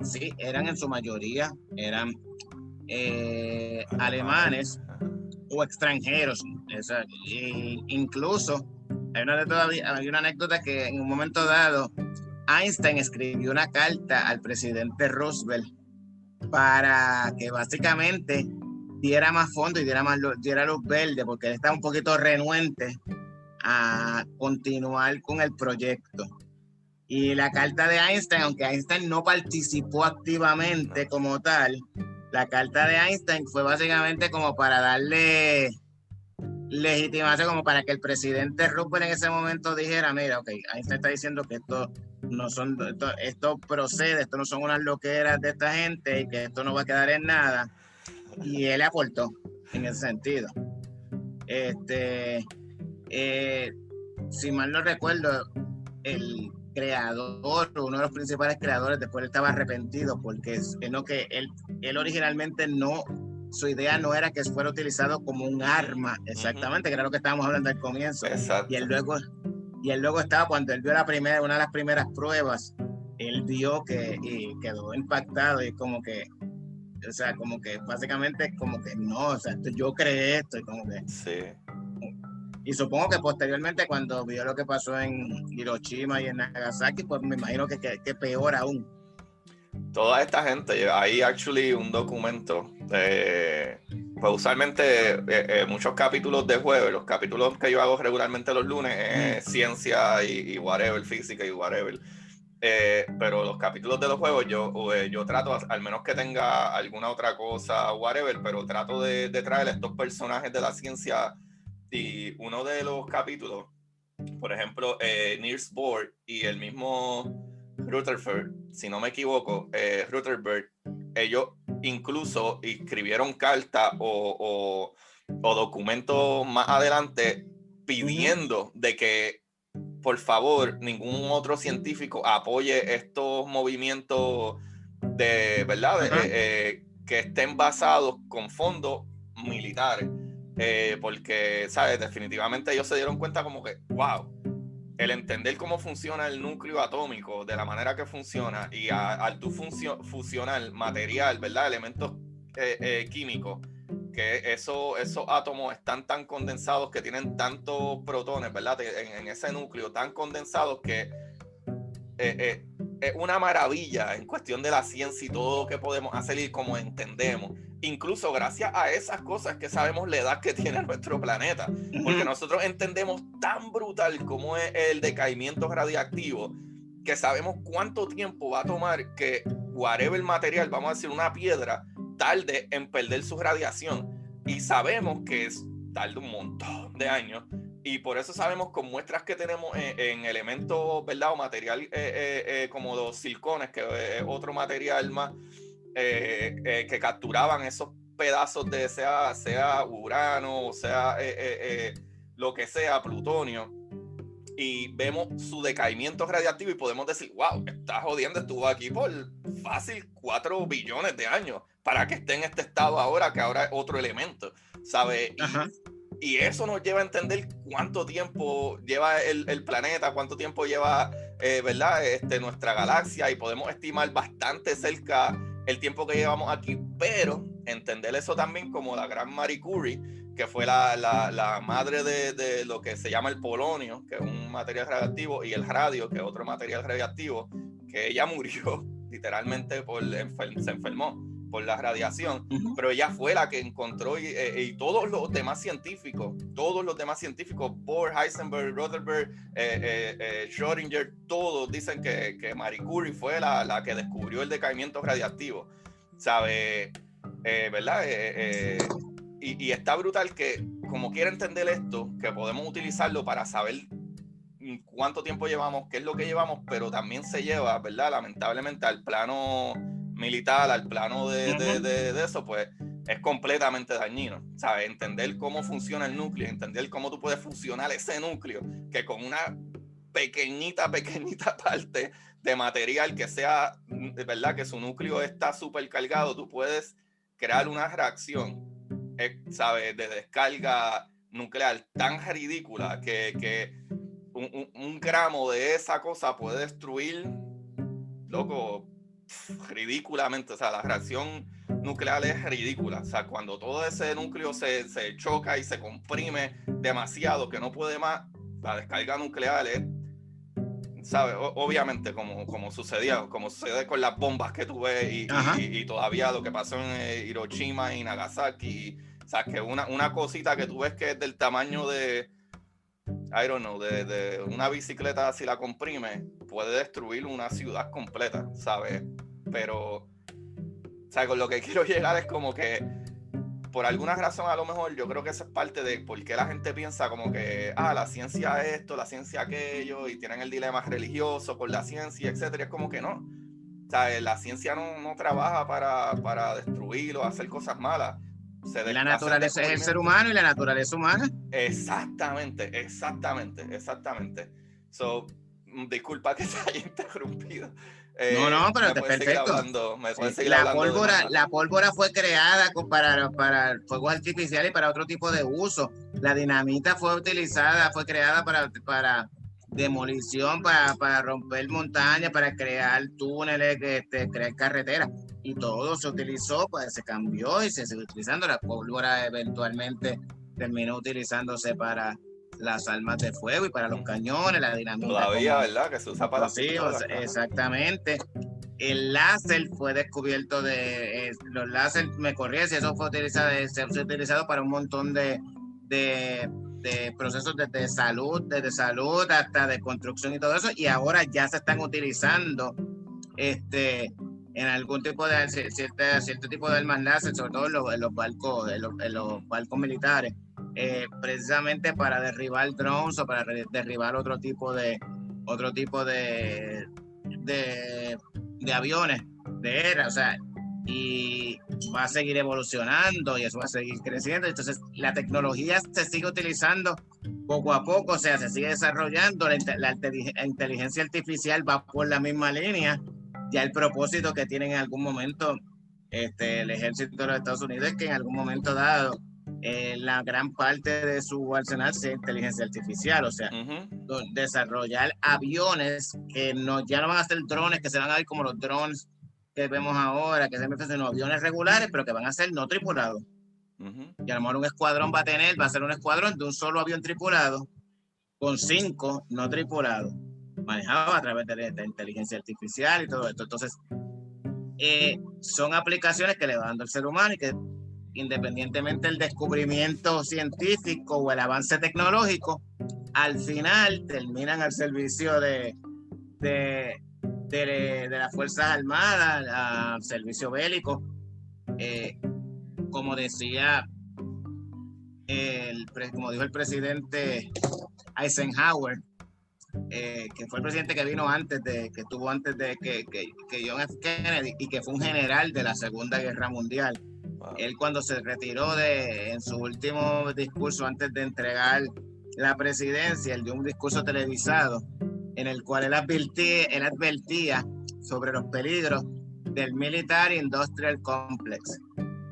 Sí, eran en su mayoría, eran alemanes o extranjeros. Incluso hay una anécdota que en un momento dado Einstein escribió una carta al presidente Roosevelt para que básicamente diera más fondos y diera luz verde, porque él estaba un poquito renuente a continuar con el proyecto. Y la carta de Einstein, aunque Einstein no participó activamente como tal, la carta de Einstein fue básicamente como para darle legitimación, como para que el presidente Roosevelt en ese momento dijera, mira, ok, Einstein está diciendo que esto procede, esto no son unas loqueras de esta gente y que esto no va a quedar en nada. Y él aportó en ese sentido. Si mal no recuerdo, el creador, uno de los principales creadores, después él estaba arrepentido porque él originalmente su idea no era que fuera utilizado como un arma, exactamente, que era lo que estábamos hablando al comienzo. Exacto. Y él luego estaba, cuando él vio una de las primeras pruebas, él vio y quedó impactado y como que básicamente como que no, o sea, yo creé esto y como que... Sí. Y supongo que posteriormente cuando vio lo que pasó en Hiroshima y en Nagasaki, pues me imagino que peor aún. Toda esta gente, hay actually un documento, pues usualmente muchos capítulos de jueves, los capítulos que yo hago regularmente los lunes es ciencia y whatever, física y whatever. Pero los capítulos de los juegos yo trato, al menos que tenga alguna otra cosa, whatever, pero trato de traer estos personajes de la ciencia. Y uno de los capítulos, por ejemplo, Niels Bohr y el mismo Rutherford, si no me equivoco, Rutherford, ellos incluso escribieron cartas o documentos más adelante pidiendo de que por favor ningún otro científico apoye estos movimientos de verdad que estén basados con fondos militares. Porque, ¿sabes? Definitivamente ellos se dieron cuenta como que, wow, el entender cómo funciona el núcleo atómico, de la manera que funciona, y al tú fusionar material, ¿verdad? Elementos químicos, que esos átomos están tan condensados, que tienen tantos protones, ¿verdad? En ese núcleo, tan condensados que es una maravilla en cuestión de la ciencia y todo lo que podemos hacer y cómo entendemos. Incluso gracias a esas cosas que sabemos la edad que tiene nuestro planeta, porque nosotros entendemos tan brutal como es el decaimiento radiactivo, que sabemos cuánto tiempo va a tomar que whatever material, vamos a decir una piedra, tarde en perder su radiación, y sabemos que tarda un montón de años, y por eso sabemos con muestras que tenemos en elementos, ¿verdad? O material como los silicones, que es otro material más que capturaban esos pedazos de sea urano, o sea lo que sea, plutonio, y vemos su decaimiento radiactivo y podemos decir, wow, está jodiendo, estuvo aquí por fácil 4 billones de años para que esté en este estado ahora, que ahora es otro elemento, ¿sabes? Y eso nos lleva a entender cuánto tiempo lleva el planeta, cuánto tiempo lleva, ¿verdad? Nuestra galaxia, y podemos estimar bastante cerca el tiempo que llevamos aquí, pero entender eso también como la gran Marie Curie, que fue la madre de lo que se llama el polonio, que es un material radioactivo, y el radio, que es otro material radioactivo, que ella murió literalmente se enfermó por la radiación, pero ella fue la que encontró, y todos los demás científicos, Bohr, Heisenberg, Rutherford, Schrödinger, todos dicen que Marie Curie fue la que descubrió el decaimiento radiactivo, ¿sabe? ¿Verdad? Y está brutal que, como quiera entender esto, que podemos utilizarlo para saber cuánto tiempo llevamos, qué es lo que llevamos, pero también se lleva, ¿verdad? Lamentablemente al plano militar, al plano de eso, pues es completamente dañino, ¿sabes? Entender cómo funciona el núcleo, entender cómo tú puedes funcionar ese núcleo, que con una pequeñita parte de material que sea, ¿verdad? Que su núcleo está súper cargado, tú puedes crear una reacción, ¿sabes? De descarga nuclear tan ridícula que un gramo de esa cosa puede destruir, loco, ridículamente. O sea, la reacción nuclear es ridícula. O sea, cuando todo ese núcleo se choca y se comprime demasiado que no puede más, la descarga nuclear es, ¿sabes? Obviamente, como sucede con las bombas que tú ves y todavía lo que pasó en Hiroshima y Nagasaki. O sea, que una cosita que tú ves que es del tamaño de, I don't know, de una bicicleta, si la comprime, puede destruir una ciudad completa, ¿sabes? Pero, o sea, con lo que quiero llegar es como que, por alguna razón, a lo mejor, yo creo que esa es parte de por qué la gente piensa como que, la ciencia esto, la ciencia aquello, y tienen el dilema religioso con la ciencia, etcétera. Es como que no. O sea, la ciencia no trabaja para destruir o hacer cosas malas. La naturaleza es el ser humano y la naturaleza humana. Exactamente. So, disculpa que te haya interrumpido. No, pero está perfecto. La pólvora fue creada para fuegos artificiales y para otro tipo de uso. La dinamita fue creada para demolición, para romper montañas, para crear túneles, crear carreteras. Y todo se utilizó, pues se cambió y se sigue utilizando. La pólvora eventualmente terminó utilizándose para las armas de fuego y para los cañones, la dinamita. Todavía, ¿verdad? Que se usa para las pistolas. Exactamente. El láser fue descubierto los láser, me corría si eso fue utilizado para un montón de procesos desde salud hasta de construcción y todo eso, y ahora ya se están utilizando en algún tipo de cierto tipo de armas láser, sobre todo en los barcos militares, precisamente para derribar drones o para derribar otro tipo de aviones de era, o sea, y va a seguir evolucionando y eso va a seguir creciendo. Entonces la tecnología se sigue utilizando poco a poco, o sea, se sigue desarrollando. La inteligencia artificial va por la misma línea. Ya el propósito que tienen en algún momento el ejército de los Estados Unidos es que en algún momento dado la gran parte de su arsenal sea inteligencia artificial, o sea, desarrollar aviones que ya no van a ser drones, que se van a ver como los drones que vemos ahora, que siempre son aviones regulares, pero que van a ser no tripulados. Y a lo mejor un escuadrón va a ser un escuadrón de un solo avión tripulado con 5 no tripulados, manejado a través de inteligencia artificial y todo esto. Entonces, son aplicaciones que le va dando el ser humano y que independientemente del descubrimiento científico o el avance tecnológico, al final terminan al servicio de las Fuerzas Armadas, al servicio bélico. Como decía, como dijo el presidente Eisenhower, que fue el presidente que vino que estuvo antes de que John F. Kennedy, y que fue un general de la Segunda Guerra Mundial. Wow. Él, cuando se retiró en su último discurso antes de entregar la presidencia, él dio un discurso televisado en el cual él advertía sobre los peligros del Military Industrial Complex,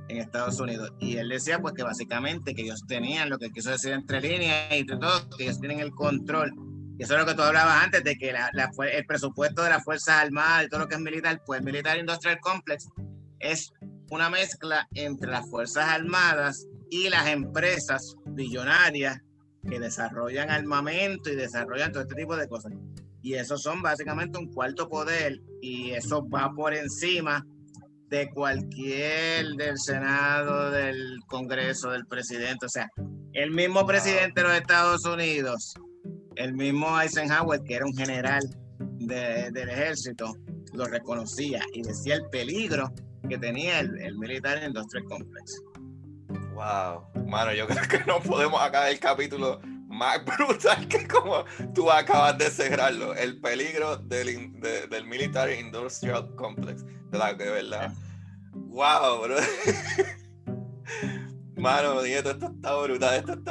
en Estados Unidos. Y él decía pues que básicamente que ellos tenían lo que quiso decir entre líneas y todo, que ellos tienen el control. Y eso es lo que tú hablabas antes, de que el presupuesto de las Fuerzas Armadas y todo lo que es militar, pues el Military Industrial Complex es una mezcla entre las Fuerzas Armadas y las empresas billonarias que desarrollan armamento y desarrollan todo este tipo de cosas. Y esos son básicamente un cuarto poder, y eso va por encima de cualquier del Senado, del Congreso, del presidente. O sea, el mismo presidente de los Estados Unidos, el mismo Eisenhower, que era un general del ejército, lo reconocía y decía el peligro que tenía el Military Industrial Complex. Wow, mano, yo creo que no podemos acabar el capítulo más brutal que como tú acabas de cerrarlo. El peligro del Military Industrial Complex. De verdad. Wow, bro. Mano, Nieto, esto está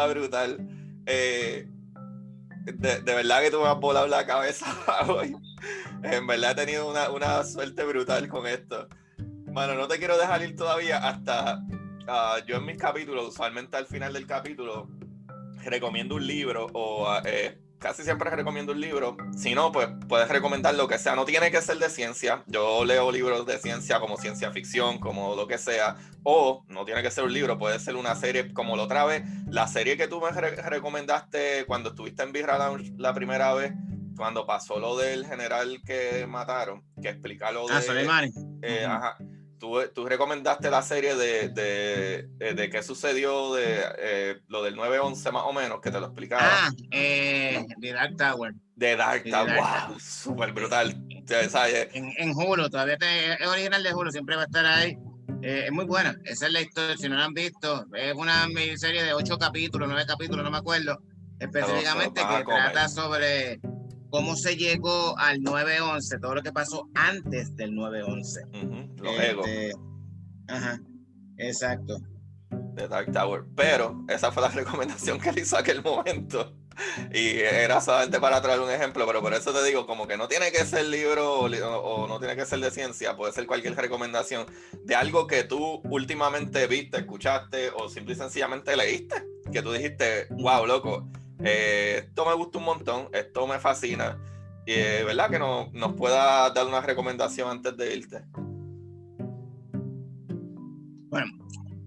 brutal. De verdad que tú me has volado la cabeza hoy. En verdad he tenido una suerte brutal con esto. Mano, no te quiero dejar ir todavía hasta... yo en mis capítulos, usualmente al final del capítulo, recomiendo un libro o casi siempre recomiendo un libro. Si no, pues puedes recomendar lo que sea. No tiene que ser de ciencia. Yo leo libros de ciencia como ciencia ficción, como lo que sea. O no tiene que ser un libro, puede ser una serie como la otra vez. La serie que tú me recomendaste cuando estuviste en Birra Lounge la primera vez, cuando pasó lo del general que mataron, que explica lo de... Soleimani. Ajá. Tú recomendaste la serie de qué sucedió de lo del 9/11 más o menos, que te lo explicaba. The Dark Tower. De Dark Tower, wow, súper brutal. En Hulu, todavía es original de Hulu, siempre va a estar ahí. Es muy buena, esa es la historia, si no la han visto, es una miniserie de 8 capítulos, 9 capítulos, no me acuerdo, específicamente, que trata sobre cómo se llegó al 9/11, todo lo que pasó antes del 9/11. Los egos. Ajá, exacto. De Dark Tower, pero esa fue la recomendación que le hizo aquel momento y era solamente para traer un ejemplo, pero por eso te digo, como que no tiene que ser libro o no tiene que ser de ciencia, puede ser cualquier recomendación de algo que tú últimamente viste, escuchaste o simple y sencillamente leíste, que tú dijiste, wow, loco, esto me gusta un montón, esto me fascina, y verdad que nos pueda dar una recomendación antes de irte. Bueno,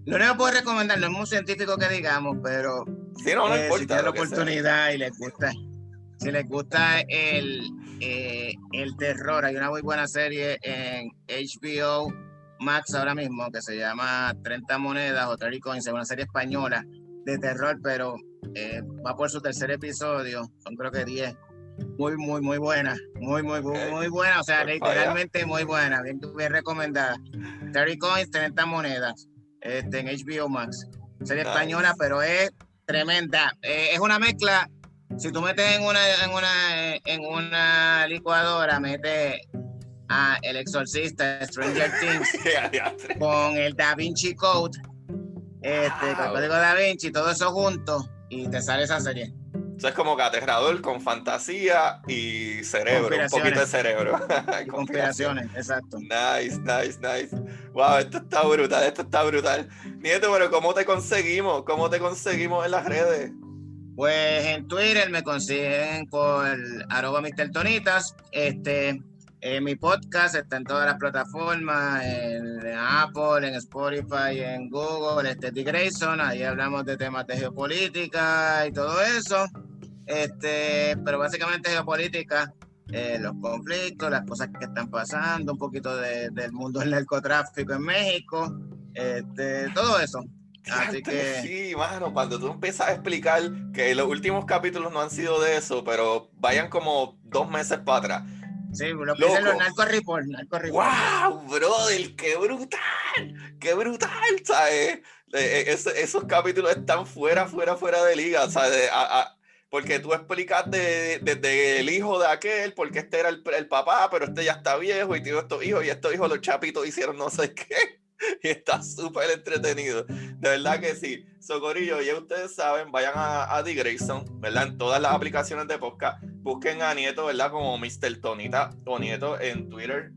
lo único que puedo recomendar, no es muy científico que digamos, pero sí, no importa, si tienen la oportunidad y si les gusta el terror, hay una muy buena serie en HBO Max ahora mismo que se llama 30 monedas o 30 coins, es una serie española de terror, pero va por su tercer episodio, son creo que 10. Muy buena, muy buena, o sea, literalmente muy buena, bien recomendada. 30 coins, 30 monedas, en HBO Max, serie española, pero es tremenda, es una mezcla. Si tú metes en una licuadora, metes a El Exorcista, Stranger Things, con el Da Vinci Code, con el código Da Vinci, todo eso junto, y te sale esa serie. Eso es como que aterrador con fantasía y cerebro, un poquito de cerebro. Y conspiraciones, exacto. Nice. Wow, esto está brutal. Nieto, pero ¿cómo te conseguimos? ¿Cómo te conseguimos en las redes? Pues en Twitter me consiguen por @MrTonitas. Mi podcast está en todas las plataformas, en Apple, en Spotify, en Google, Dick Grayson, ahí hablamos de temas de geopolítica y todo eso, pero básicamente geopolítica, los conflictos, las cosas que están pasando, un poquito del mundo del narcotráfico en México, todo eso. Así que sí, mano, cuando tú empiezas a explicar que los últimos capítulos no han sido de eso, pero vayan como 2 meses para atrás. Sí, lo que dicen los narco report. ¡Wow, brother! ¡Qué brutal! ¿Sabes? Esos capítulos están fuera de liga, ¿sabes? Porque tú explicas desde el hijo de aquel, porque este era el papá, pero este ya está viejo y tiene estos hijos, y estos hijos los chapitos hicieron no sé qué. Y está súper entretenido. De verdad que sí. Socorillo, ya ustedes saben, vayan a Dick Grayson, ¿verdad? En todas las aplicaciones de podcast. Busquen a Nieto, ¿verdad? Como Mr. Tonita o Nieto en Twitter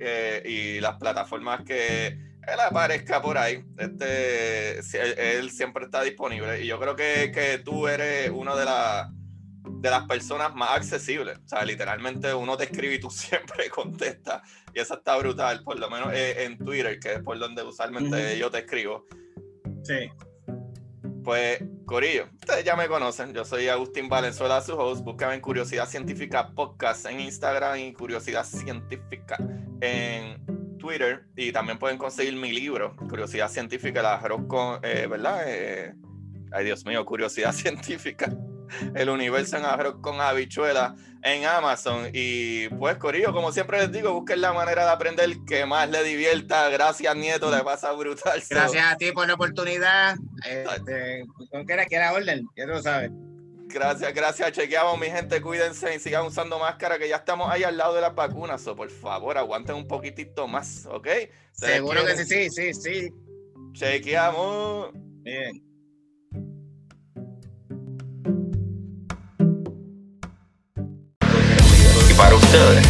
y las plataformas que él aparezca por ahí. Él siempre está disponible. Y yo creo que tú eres una de las personas más accesibles. O sea, literalmente uno te escribe y tú siempre contestas. Y eso está brutal, por lo menos en Twitter, que es por donde usualmente yo te escribo. Sí. Pues, corillo, ustedes ya me conocen. Yo soy Agustín Valenzuela, su host. Búscame en Curiosidad Científica Podcast en Instagram y Curiosidad Científica en Twitter. Y también pueden conseguir mi libro, Curiosidad Científica, el arroz con, ¿verdad? Ay, Dios mío, Curiosidad Científica, el universo en arroz con habichuela en Amazon. Y pues, corillo, como siempre les digo, busquen la manera de aprender que más les divierta. Gracias, Nieto, le pasa brutal. Gracias a ti por la oportunidad. Con que era orden, ya tú lo sabes. Gracias. Chequeamos, mi gente. Cuídense y sigan usando máscara, que ya estamos ahí al lado de las vacunas. Por favor, aguanten un poquitito más, ¿ok? Seguro que sí. Chequeamos. Bien. Y para ustedes,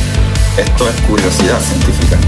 esto es Curiosidad Científica.